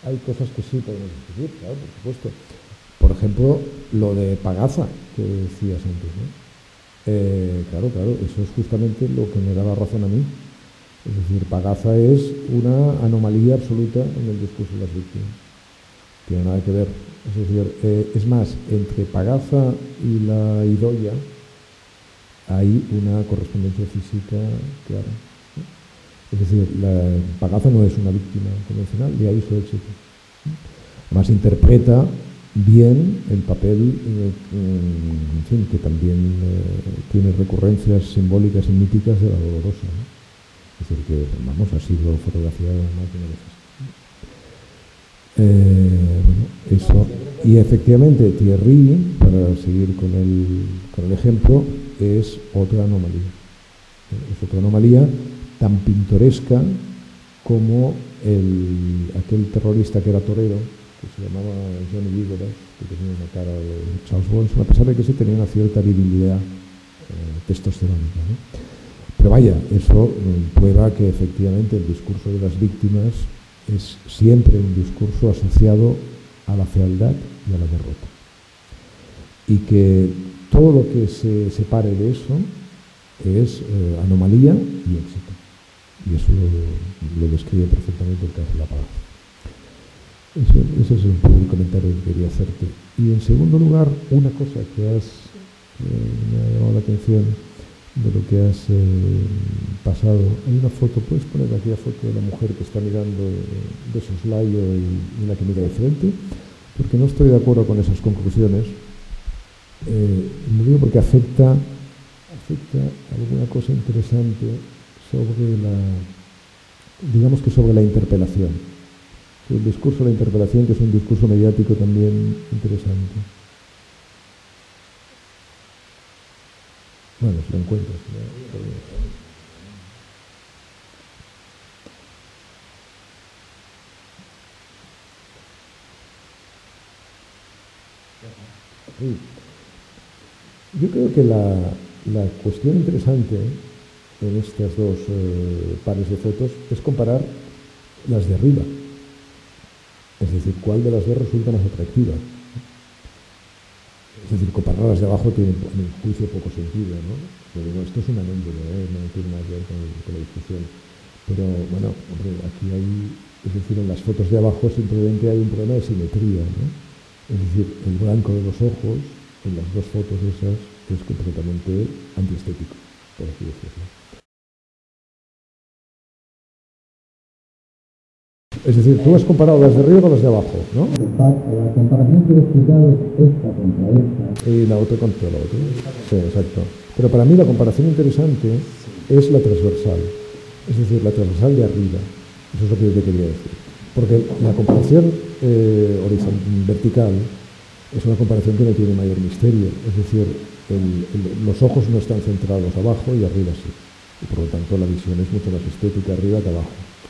hay cosas que sí podemos discutir, claro, por supuesto. Por ejemplo, lo de Pagaza, que decías antes, ¿no? Claro, eso es justamente lo que me daba razón a mí. Es decir, Pagaza es una anomalía absoluta en el discurso de las víctimas. Tiene nada que ver. Es decir, es más, entre Pagaza y la Idoia hay una correspondencia física clara. Es decir, Pagaza no es una víctima convencional, de ahí su éxito. Además interpreta bien el papel, en fin, que también tiene recurrencias simbólicas y míticas de la Dolorosa, ¿no? Es decir, que, vamos, ha sido fotografiada más de una vez. Bueno, eso. Y efectivamente, Thierry, para seguir con el ejemplo, es otra anomalía. Es otra anomalía tan pintoresca como aquel terrorista que era torero, que se llamaba Johnny Vigorous, que tenía una cara de Charles Bronson, a pesar de que sí tenía una cierta virilidad testosterónica, ¿no? Pero vaya, eso prueba que efectivamente el discurso de las víctimas es siempre un discurso asociado a la fealdad y a la derrota. Y que todo lo que se separe de eso es anomalía y éxito. Y eso lo describe perfectamente el caso de la paz. Ese es un poco el comentario que quería hacerte. Y en segundo lugar, una cosa que me ha llamado la atención de lo que has pasado. Hay una foto, ¿puedes poner aquí la foto de la mujer que está mirando de soslayo y la que mira de frente? Porque no estoy de acuerdo con esas conclusiones. Lo digo porque afecta alguna cosa interesante sobre sobre la interpelación. El discurso de la interpelación, que es un discurso mediático también interesante. Bueno, si lo encuentras. Sí. Yo creo que la cuestión interesante en estas dos pares de fotos es comparar las de arriba. Es decir, cuál de las dos resulta más atractiva. Es decir, compararlas de abajo tiene, a mi juicio, poco sentido, ¿no? Yo digo, esto es una anécdota, no tiene nada que ver con la discusión. Pero, bueno, hombre, aquí es decir, en las fotos de abajo simplemente hay un problema de simetría, ¿no? Es decir, el blanco de los ojos, en las dos fotos esas, es completamente antiestético, por así decirlo. Es decir, tú has comparado las de arriba con las de abajo, ¿no? La comparación que he explicado es esta contra esta. Y la otra contra la otra. Sí, exacto. Pero para mí la comparación interesante es la transversal. Es decir, la transversal de arriba. Eso es lo que yo te quería decir. Porque la comparación vertical es una comparación que no tiene mayor misterio. Es decir, los ojos no están centrados abajo y arriba sí. Y por lo tanto la visión es mucho más estética arriba que abajo.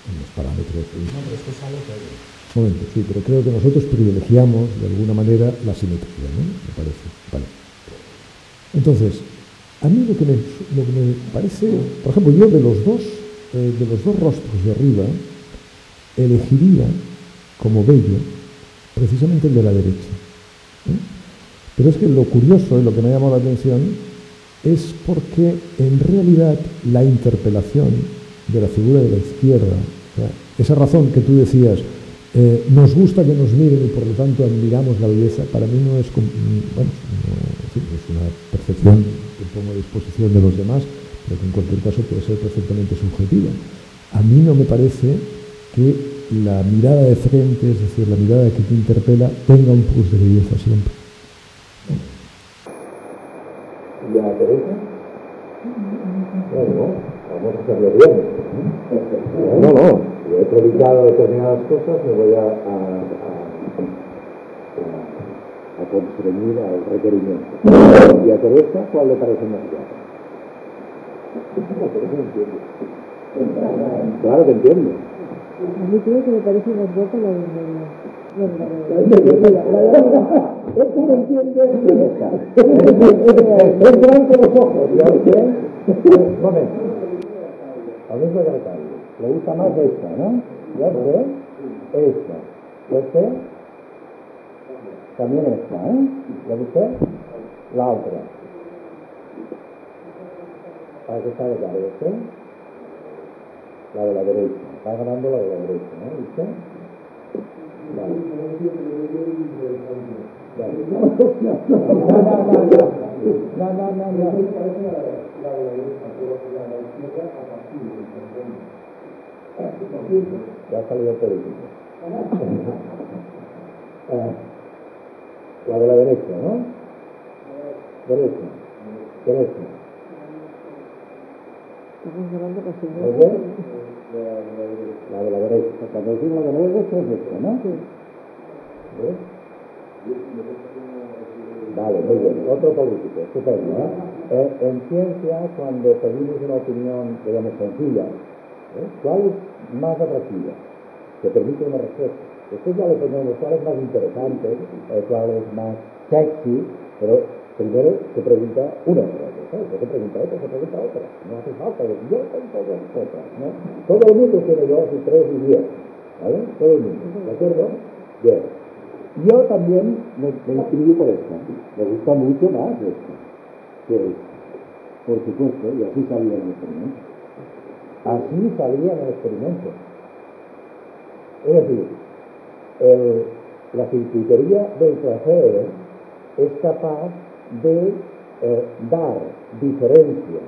En los parámetros. No, pero esto es algo que... Un momento, sí, pero creo que nosotros privilegiamos de alguna manera la simetría, ¿no? Me parece. Vale. Entonces, a mí lo que me parece, por ejemplo, yo de los dos rostros de arriba, elegiría como bello precisamente el de la derecha. Pero es que lo curioso y lo que me ha llamado la atención es porque en realidad la interpelación de la figura de la izquierda, o sea, esa razón que tú decías, nos gusta que nos miren y por lo tanto admiramos la belleza, para mí no es, bueno, es una percepción que pongo a disposición de los demás, pero que en cualquier caso puede ser perfectamente subjetiva. A mí no me parece que la mirada de frente, es decir, la mirada que te interpela, tenga un plus de belleza siempre. ¿Y a Teresa? Bueno, vamos a hacerlo bien. No. Si he predicado determinadas cosas, me voy a constreñir al requerimiento. ¿Y a Teresa cuál le parece más guapa? Claro que entiendo. A mí creo que me parece más guapa la de Esto me entiende. Es blanco los ojos, ¿ya usted? Un momento. A ver, secretario. Le gusta más esta, ¿no? ¿Ya usted? Esta. ¿Ya usted? También esta, ¿eh? ¿Ya usted? La otra. ¿Para qué sabe la de usted? La de la derecha. Está ganando la de la derecha, ¿no? ¿Usted? Vale. No. llegado la derecha a la izquierda a partir del convenio. Ya ha salido político. La de la derecha, ¿no? Derecha. Estamos hablando de la señora. La de la derecha. Cuando decimos la de la derecha es esta, ¿no? Sí. ¿Ves? Vale, muy bien. Otro político, estupendo, ¿eh? En ciencia, cuando pedimos una opinión, digamos, sencilla, ¿cuál es más atractiva? Que permite una respuesta. Después ya le ponemos cuál es más interesante, cuál es más sexy, pero primero se pregunta una cosa, ¿sabes? Se pregunta otra. No hace falta, yo tengo dos cosas, ¿no? Todo el mundo tiene 2 y 3 y 10, ¿vale? Todo el mundo, ¿de acuerdo? Bien. Yo también me inscribí por esta. Me gusta mucho más esta que esta. Por supuesto, y así salía en el experimento. Así salía en el experimento. Es decir, la circuitería del placer es capaz de dar diferencia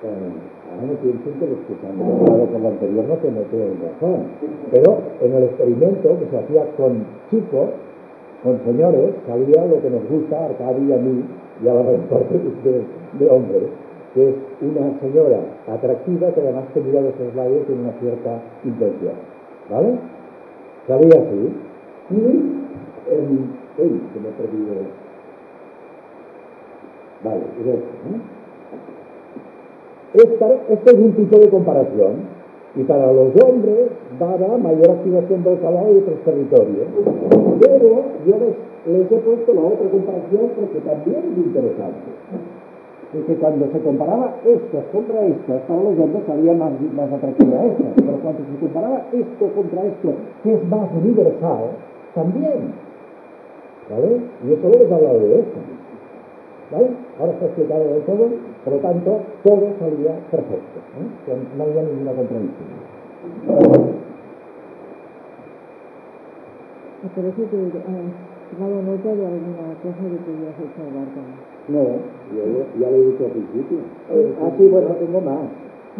ahora no pienso que los que se han preparado por lo anterior no tienen razón, pero en el experimento que se hacía con chicos, con señores, salía lo que nos gusta a Arcadio y a mí y a la mayor de hombres, que es una señora atractiva que además que mira los slides tiene una cierta intención, ¿vale? Salía así y se me ha perdido. Vale, es esto, ¿no? Este es un tipo de comparación y para los hombres daba mayor activación del calor y otros territorios, pero yo les he puesto la otra comparación porque también es interesante. Es que cuando se comparaba estas contra estas, para los hombres salía más atractiva esta, pero cuando se comparaba esto contra esto, que es más universal, también. ¿Vale? Y yo solo les he hablado de esto. ¿Vale? Ahora está explicado de todo, por lo tanto, todo salía perfecto, no había ninguna contradicción. Me parece que has tomado nota de alguna cosa que te habías hecho hablar también. No, yo ya lo he dicho al principio. Sí, bueno, tengo más,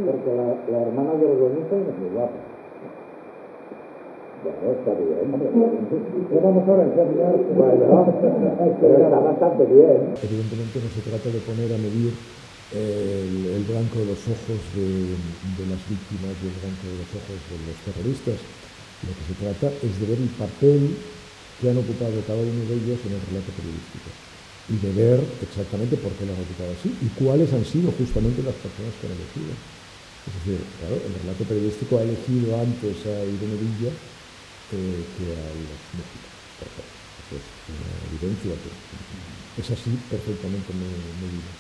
porque la hermana de Orgonita es muy guapa. Bueno, está bien. ¿Qué vamos ahora a examinar? Bueno, pero está bastante bien. Evidentemente no se trata de poner a medir el blanco de los ojos de las víctimas y el blanco de los ojos de los terroristas. Lo que se trata es de ver el papel que han ocupado cada uno de ellos en el relato periodístico y de ver exactamente por qué lo han ocupado así y cuáles han sido justamente las personas que han elegido. Es decir, claro, el relato periodístico ha elegido antes a Irene Villa que a los músicos, por ejemplo. Eso es una evidencia que es así perfectamente medida.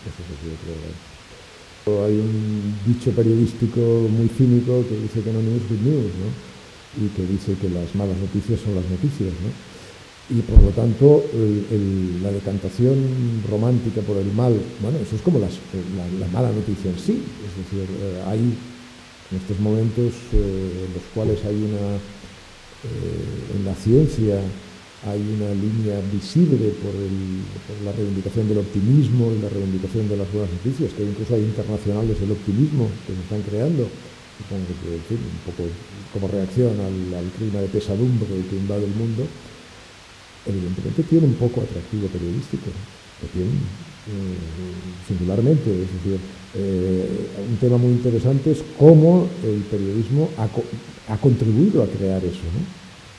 Eso es lo que yo creo. Hay un dicho periodístico muy cínico que dice que no news good news, ¿no? Y que dice que las malas noticias son las noticias, ¿no? Y por lo tanto la decantación romántica por el mal, bueno, eso es como la mala noticia en sí. Es decir, hay en estos momentos en los cuales hay en la ciencia hay una línea visible por la reivindicación del optimismo y la reivindicación de las buenas noticias, que incluso hay internacionales del optimismo que se están creando, supongo que en fin, un poco como reacción al clima de pesadumbre que invade el mundo. Evidentemente tiene un poco atractivo periodístico, que tiene singularmente, es decir, un tema muy interesante es cómo el periodismo ha contribuido a crear eso, ¿no?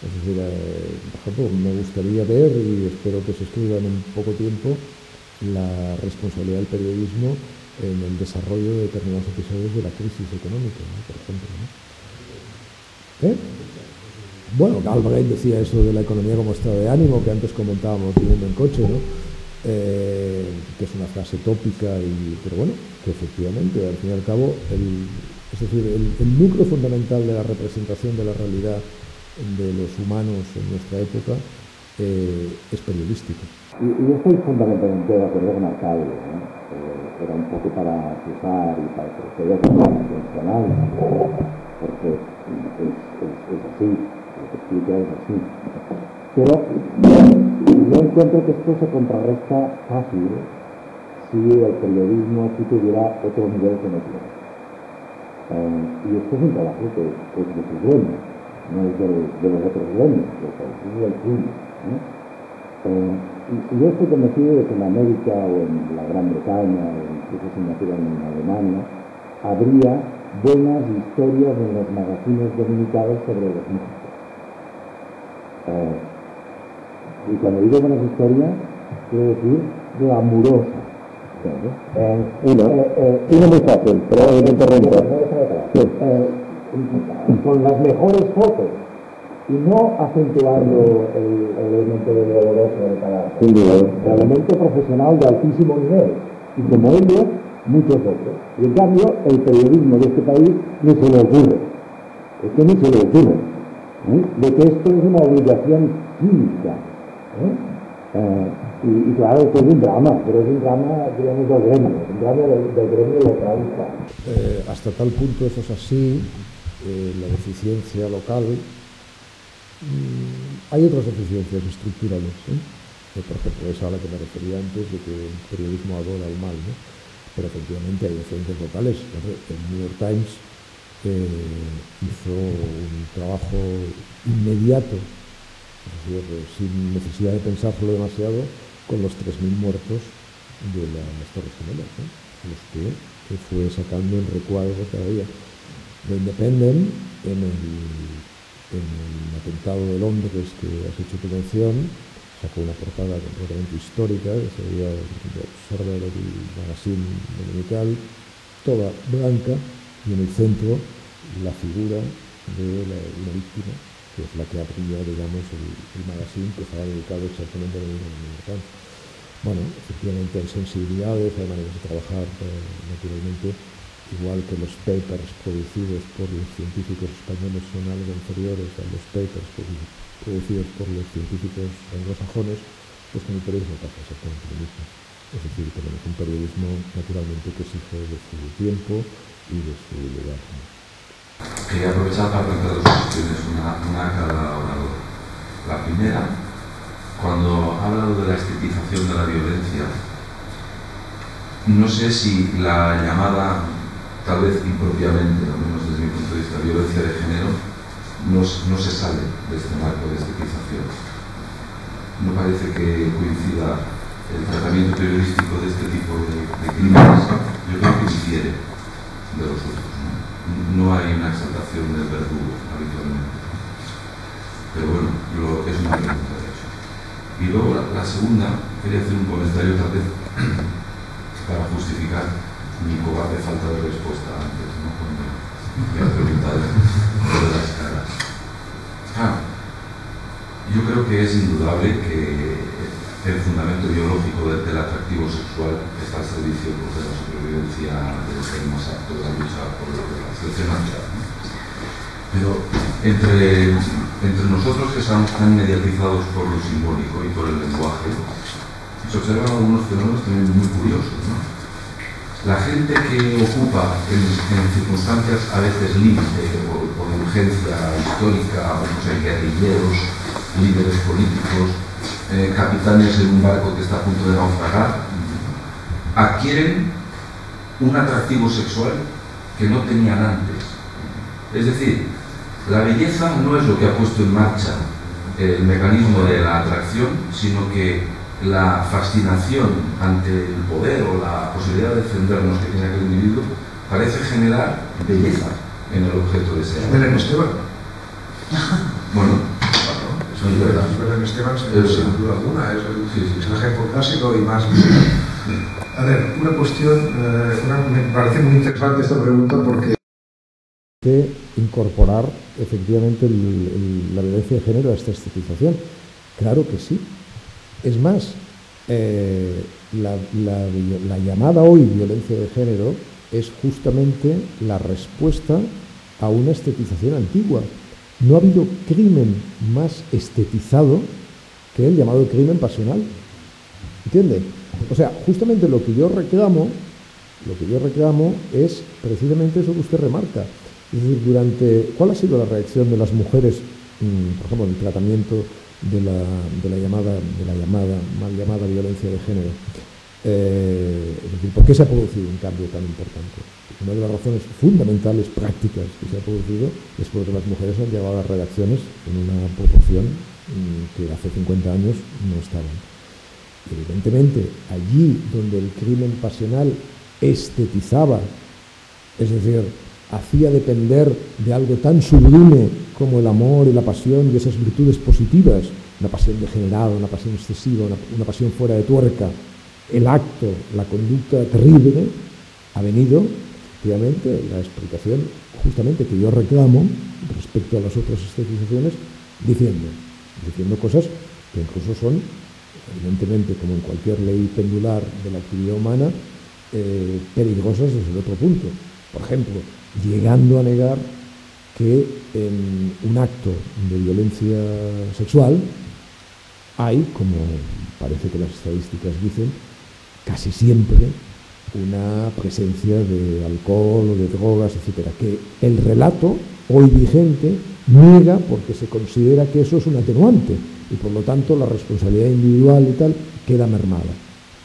Es decir, por ejemplo, me gustaría ver, y espero que se escriba en un poco tiempo, la responsabilidad del periodismo en el desarrollo de determinados episodios de la crisis económica, ¿no? Por ejemplo, ¿no? Bueno, Galbraith decía eso de la economía como estado de ánimo, que antes comentábamos viniendo en coche, ¿no? Que es una frase tópica, pero bueno, que efectivamente, al fin y al cabo, es decir, el núcleo fundamental de la representación de la realidad de los humanos en nuestra época es periodístico. Y estoy fundamentalmente de acuerdo con Arcadio, ¿no? Era un poco para acusar y para proceder intencional, porque es así, lo que explica es así. Pero yo encuentro que esto se contrarresta fácil si el periodismo aquí tuviera otro nivel que no tiene. Y esto es un trabajo que es de sus dueños, no es de los otros dueños, es del suyo. Y yo estoy convencido de que en América o en la Gran Bretaña, o incluso si nacieran en Alemania, habría buenas historias en los magazines dominicales sobre los músicos. Y cuando digo buenas historias, quiero decir glamurosas. Una muy fácil, pero me interrumpo. Con las mejores fotos y no acentuando el elemento de doloroso de cada el elemento profesional de altísimo nivel y como ellos muchos otros. Y en cambio el periodismo de este país ni se le ocurre, es que ni se le ocurre de que esto es una obligación química. Y claro, esto es un drama, pero es un drama, digamos, del gremio, un drama del gremio local. Hasta tal punto eso es así, la deficiencia local. Hay otras deficiencias estructurales, por ejemplo, esa a la que me refería antes, de que el periodismo adora el mal, ¿no? Pero efectivamente hay deficiencias locales. El New York Times hizo un trabajo inmediato, es decir, sin necesidad de pensárselo demasiado, con los 3.000 muertos de las Torres Gemelas, ¿no? Los que fue sacando en recuadros cada día. The Independent, en el atentado de Londres que has hecho tu mención, sacó una portada completamente histórica, que sería The Observer, el magazine dominical, toda blanca, y en el centro la figura de una víctima, que es la que abría, digamos, el magazine, que estaba dedicado exactamente a la misma manera. Bueno, efectivamente hay sensibilidades, hay maneras de trabajar, naturalmente, igual que los papers producidos por los científicos españoles son algo inferiores a los papers producidos por los científicos anglosajones, pues con el periodismo pasa exactamente lo mismo. Es decir, tenemos un periodismo naturalmente que exige de su tiempo y de su lugar. Quería aprovechar para plantear dos cuestiones, una a cada orador. La primera, cuando ha hablado de la estetización de la violencia, no sé si la llamada, tal vez impropiamente, al menos desde mi punto de vista, violencia de género, no se sale de este marco de estetización. No parece que coincida el tratamiento periodístico de este tipo de crímenes. Yo creo que difiere de los otros. No hay una exaltación del verdugo habitualmente. Pero bueno, es una pregunta de hecho. Y luego la segunda, quería hacer un comentario tal vez para justificar mi cobarde falta de respuesta antes, ¿no? Cuando me has preguntado lo de las caras. Yo creo que es indudable que el fundamento biológico del atractivo sexual está al servicio de la supervivencia del ser más apto de la lucha por la selección natural, ¿no? Pero entre nosotros que estamos tan mediatizados por lo simbólico y por el lenguaje, se observan algunos fenómenos también muy curiosos, ¿no? La gente que ocupa en circunstancias a veces límite, por urgencia histórica, no sé, guerrilleros, líderes políticos, capitanes en un barco que está a punto de naufragar, adquieren un atractivo sexual que no tenían antes. Es decir, la belleza no es lo que ha puesto en marcha el mecanismo de la atracción, sino que la fascinación ante el poder o la posibilidad de defendernos que tiene aquel individuo parece generar belleza en el objeto deseado. Belén Esteban. Bueno, eso es verdad. Belén Esteban, sin duda alguna, es el ejemplo clásico y más. A ver, una cuestión, me parece muy interesante esta pregunta porque que incorporar efectivamente la violencia de género a esta estetización. Claro que sí. Es más, la llamada hoy violencia de género es justamente la respuesta a una estetización antigua. No ha habido crimen más estetizado que el llamado crimen pasional. ¿Entiende? O sea, justamente lo que yo reclamo es precisamente eso que usted remarca. Es decir, ¿cuál ha sido la reacción de las mujeres, por ejemplo, en el tratamiento de la mal llamada violencia de género. Es decir, ¿por qué se ha producido un cambio tan importante? Una de las razones fundamentales, prácticas, que se ha producido es porque las mujeres han llegado a las redacciones en una proporción que hace 50 años no estaban. Evidentemente, allí donde el crimen pasional estetizaba, es decir, hacía depender de algo tan sublime como el amor y la pasión y esas virtudes positivas, una pasión degenerada, una pasión excesiva, una pasión fuera de tuerca, el acto, la conducta terrible, ha venido, efectivamente, la explicación justamente que yo reclamo respecto a las otras estetizaciones, diciendo cosas que incluso son, evidentemente, como en cualquier ley pendular de la actividad humana, peligrosas desde el otro punto. Por ejemplo, llegando a negar que en un acto de violencia sexual hay, como parece que las estadísticas dicen, casi siempre una presencia de alcohol o de drogas, etcétera, que el relato hoy vigente niega porque se considera que eso es un atenuante y por lo tanto la responsabilidad individual y tal queda mermada.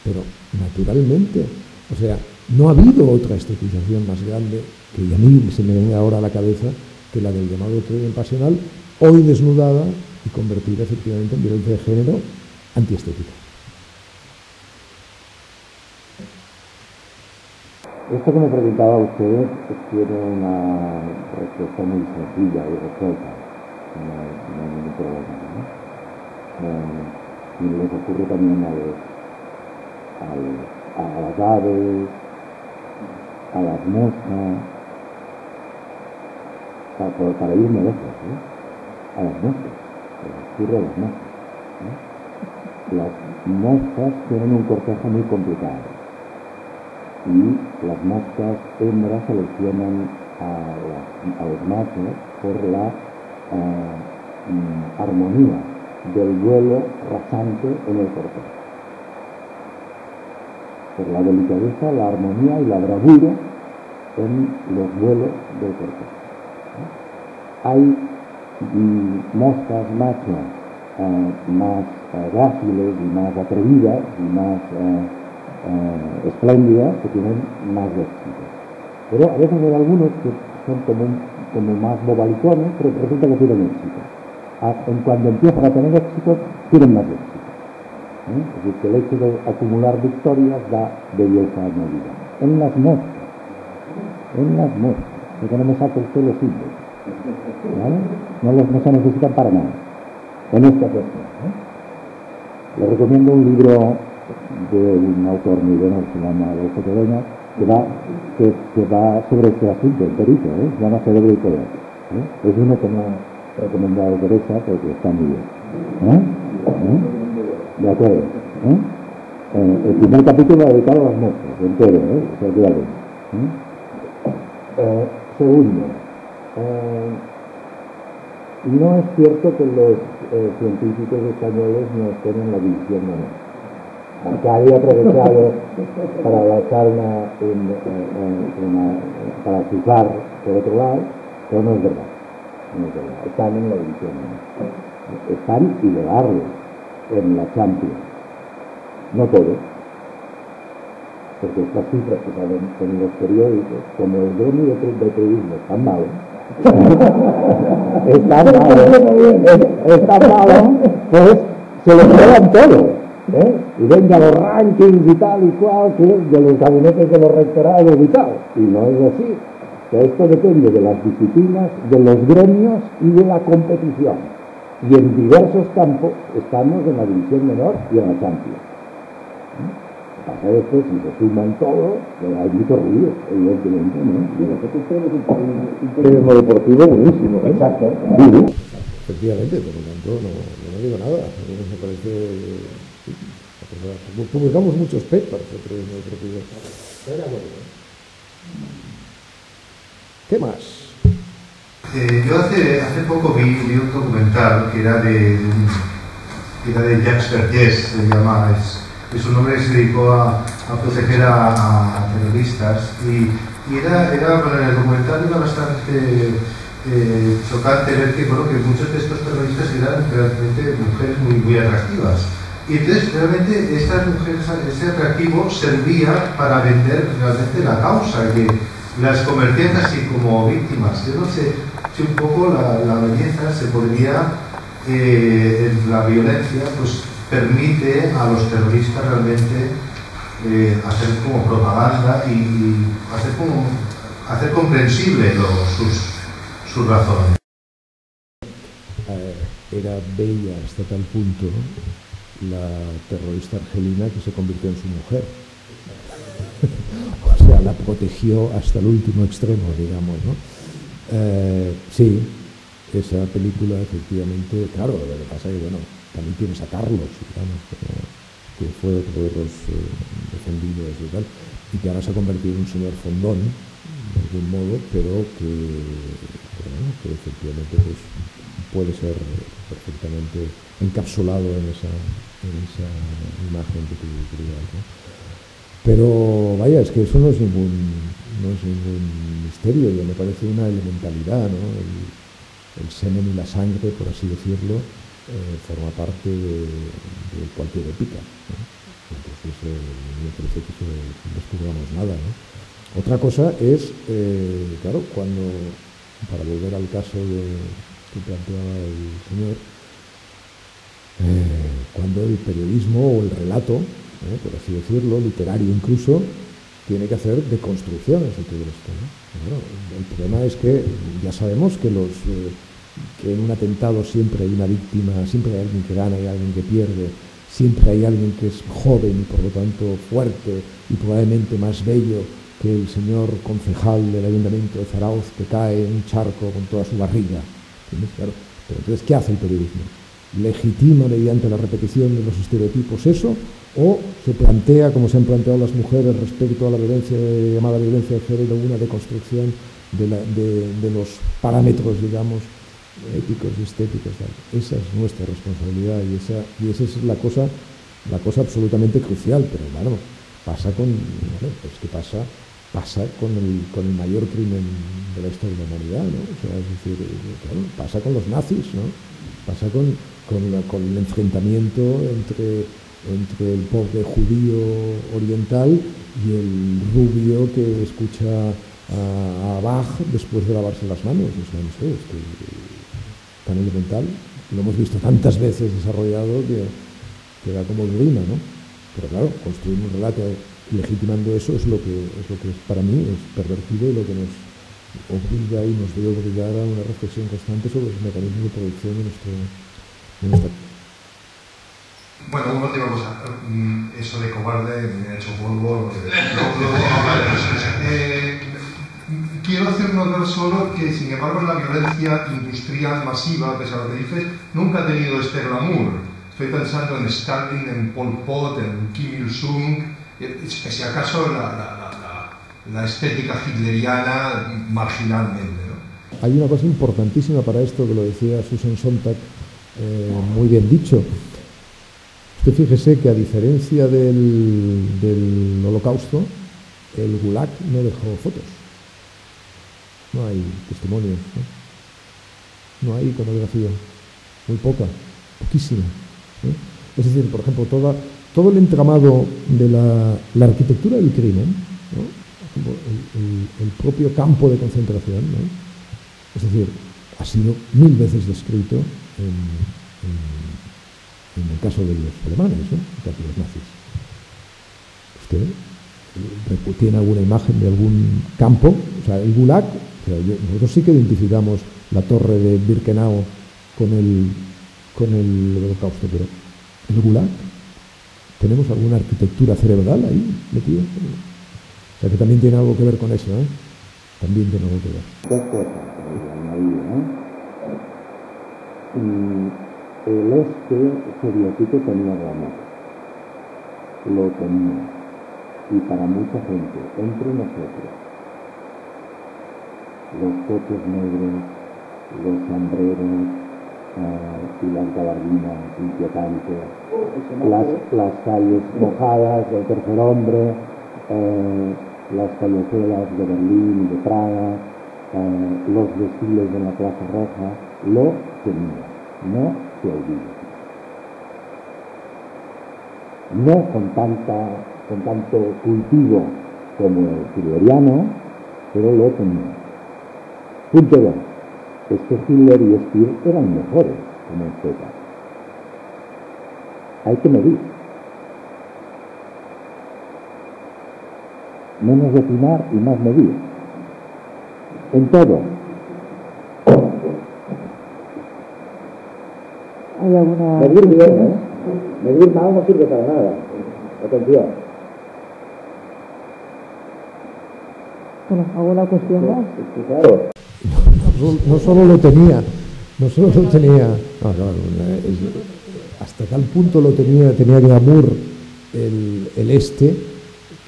Pero naturalmente, o sea, no ha habido otra estetización más grande que a mí se me venga ahora a la cabeza que la del llamado crimen pasional, hoy desnudada y convertida efectivamente en violencia de género antiestética. Esto que me preguntaba usted tiene una respuesta muy sencilla y resuelta, no hay ningún problema, ¿no? Y les ocurre también a las aves, a las moscas, para irme lejos, a las moscas, les ocurre a las moscas, ¿no? Las moscas tienen un cortejo muy complicado y las moscas hembras seleccionan a los machos por la armonía del vuelo rasante en el cortejo, por la delicadeza, la armonía y la bravura en los vuelos del cortejo. Hay moscas machos más gráciles y más atrevidas y más espléndidas que tienen más éxito. Pero a veces hay algunos que son como más bobalicones, pero resulta que tienen éxito. Cuando empiezan a tener éxito, tienen más éxito. Es decir, que el hecho de acumular victorias da belleza añadida. En las moscas, porque no me saca usted los símbolos, ¿vale? No se necesitan para nada en esta cuestión, Le recomiendo un libro de un autor muy bueno que se llama Adolfo Codina, que va sobre este asunto enterito, se llama Cerebro y Poder. Es uno que no he recomendado Teresa porque está muy bien. De acuerdo. El primer capítulo dedicado a las moscas, entero, o sea, cuidado. Segundo, no es cierto que los científicos españoles no estén en la división de honor. Acá había aprovechado para lanzar para cruzar por otro lado, pero no es verdad. Están en la división de honor. Están y de largo en la Champions. No todos, porque estas cifras que salen en los periódicos, como el gremio de periodismo, están malos. Están malos, pues se lo quedan todo. Y venga los rankings y tal y cual, que de los gabinetes de los rectorados y tal. Y no es así. Que esto depende de las disciplinas, de los gremios y de la competición. Y en diversos campos estamos en la división menor y en la Champions. Pasa esto, si se suman todos, hay mucho ruido, evidentemente, ¿no? Y nosotros tenemos un periodismo deportivo buenísimo. Exacto. Sí. Efectivamente, por lo tanto, no digo nada. A mí me parece... publicamos muchos papers de periodismo deportivo. ¿Qué más? Yo hace poco vi un documental que era de Jacques Vergès, se llama, es un hombre que se dedicó a proteger a terroristas y era bueno, el documental era bastante chocante ver que, bueno, que muchos de estos terroristas eran realmente mujeres muy, muy atractivas. Y entonces realmente estas mujeres, ese atractivo servía para vender realmente la causa, que las convertían así como víctimas. Yo no sé si un poco la belleza se podría, en la violencia, pues permite a los terroristas realmente hacer como propaganda y hacer comprensible sus razones. Era bella hasta tal punto la terrorista argelina que se convirtió en su mujer. O sea, la protegió hasta el último extremo, digamos, ¿no? Sí, esa película efectivamente, claro, lo que pasa es que, bueno, también tienes a Carlos, digamos, que fue otro de los defendidos y tal, y que ahora se ha convertido en un señor fondón, de algún modo, pero que efectivamente pues, puede ser perfectamente encapsulado en esa imagen que tú creas, ¿no? Pero vaya, es que eso no es ningún misterio, ya me parece una elementalidad, ¿no? El semen y la sangre, por así decirlo, forma parte de cualquier épica, ¿no? Entonces me parece que eso no descubramos nada, ¿no? Otra cosa es, claro, cuando, para volver al caso que planteaba el señor, cuando el periodismo o el relato, por así decirlo, literario incluso, tiene que hacer deconstrucciones de todo esto, ¿no? Claro, el problema es que ya sabemos que en un atentado siempre hay una víctima, siempre hay alguien que gana y alguien que pierde, siempre hay alguien que es joven y por lo tanto fuerte y probablemente más bello que el señor concejal del ayuntamiento de Zarauz que cae en un charco con toda su barriga. ¿Entiendes? Claro. Pero entonces, ¿qué hace el periodismo? ¿Legitima mediante la repetición de los estereotipos eso? ¿O se plantea, como se han planteado las mujeres respecto a la violencia, llamada violencia de género, una deconstrucción de los parámetros, digamos, éticos y estéticos? Esa es nuestra responsabilidad y esa es la cosa absolutamente crucial. Pero bueno, pasa con el mayor crimen de la historia de la humanidad, ¿no? O sea, es decir, claro, pasa con los nazis, ¿no? Pasa con el enfrentamiento entre el pobre judío oriental y el rubio que escucha a Bach después de lavarse las manos. O sea, no sé, es que tan elemental, lo hemos visto tantas veces desarrollado que da como grima, ¿no? Pero claro, construir un relato legitimando eso es lo que para mí es pervertido y lo que nos obliga y nos debe obligar a una reflexión constante sobre los mecanismos de producción de nuestra. Bueno, una última cosa, eso de cobarde me ha hecho polvo, quiero hacernos ver solo que, sin embargo, la violencia industrial masiva, a pesar de lo que dices, nunca ha tenido este glamour. Estoy pensando en Stalin, en Pol Pot, en Kim Il-sung, que si acaso la estética hitleriana marginalmente, ¿no? Hay una cosa importantísima para esto que lo decía Susan Sontag, muy bien dicho. Usted fíjese que a diferencia del Holocausto, el Gulag no dejó fotos, no hay testimonios, no hay iconografía, muy poca, poquísima, ¿no? Es decir, por ejemplo, todo el entramado de la arquitectura del crimen, ¿no? El propio campo de concentración, ¿no? Es decir, ha sido 1000 veces descrito en el caso de los alemanes, ¿no? En el caso de los nazis. ¿Usted tiene alguna imagen de algún campo? O sea, el Gulag, o sea, nosotros sí que identificamos la torre de Birkenau con el Holocausto, pero el Gulag, ¿tenemos alguna arquitectura cerebral ahí metida? O sea, que también tiene algo que ver con eso, ¿eh? También tiene algo que ver. Dos cosas que añadir, ¿no? El soviético tenía glamour, lo tenía, y para mucha gente, entre nosotros, los coches negros, los sombreros y las gabardinas inquietantes, las calles mojadas del tercer hombre, las callejuelas de Berlín y de Praga, los desfiles de la Plaza Roja, lo tenía, no se olvida. No con tanto cultivo como el hitleriano, pero lo tenía. Punto 2. Es que Hitler y Speer eran mejores como estetas. Hay que medir. Menos opinar y más medir. En todo. ¿Hay alguna Medir bien, ¿eh? Medir mal no sirve para nada. Atención. Bueno, ¿alguna cuestión más? Sí, claro. No solo lo tenía, no, claro, hasta tal punto lo tenía glamour el este,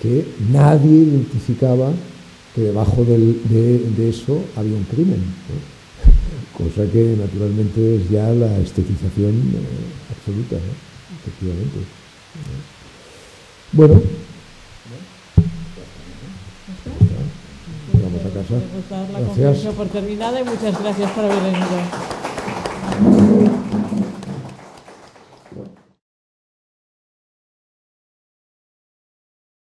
que nadie identificaba que debajo de eso había un crimen, ¿no? Cosa que naturalmente es ya la estetización absoluta, ¿no? Efectivamente. Bueno, vamos a casa. Vamos a dar la Gracias. conferencia por terminada y muchas gracias por haber venido.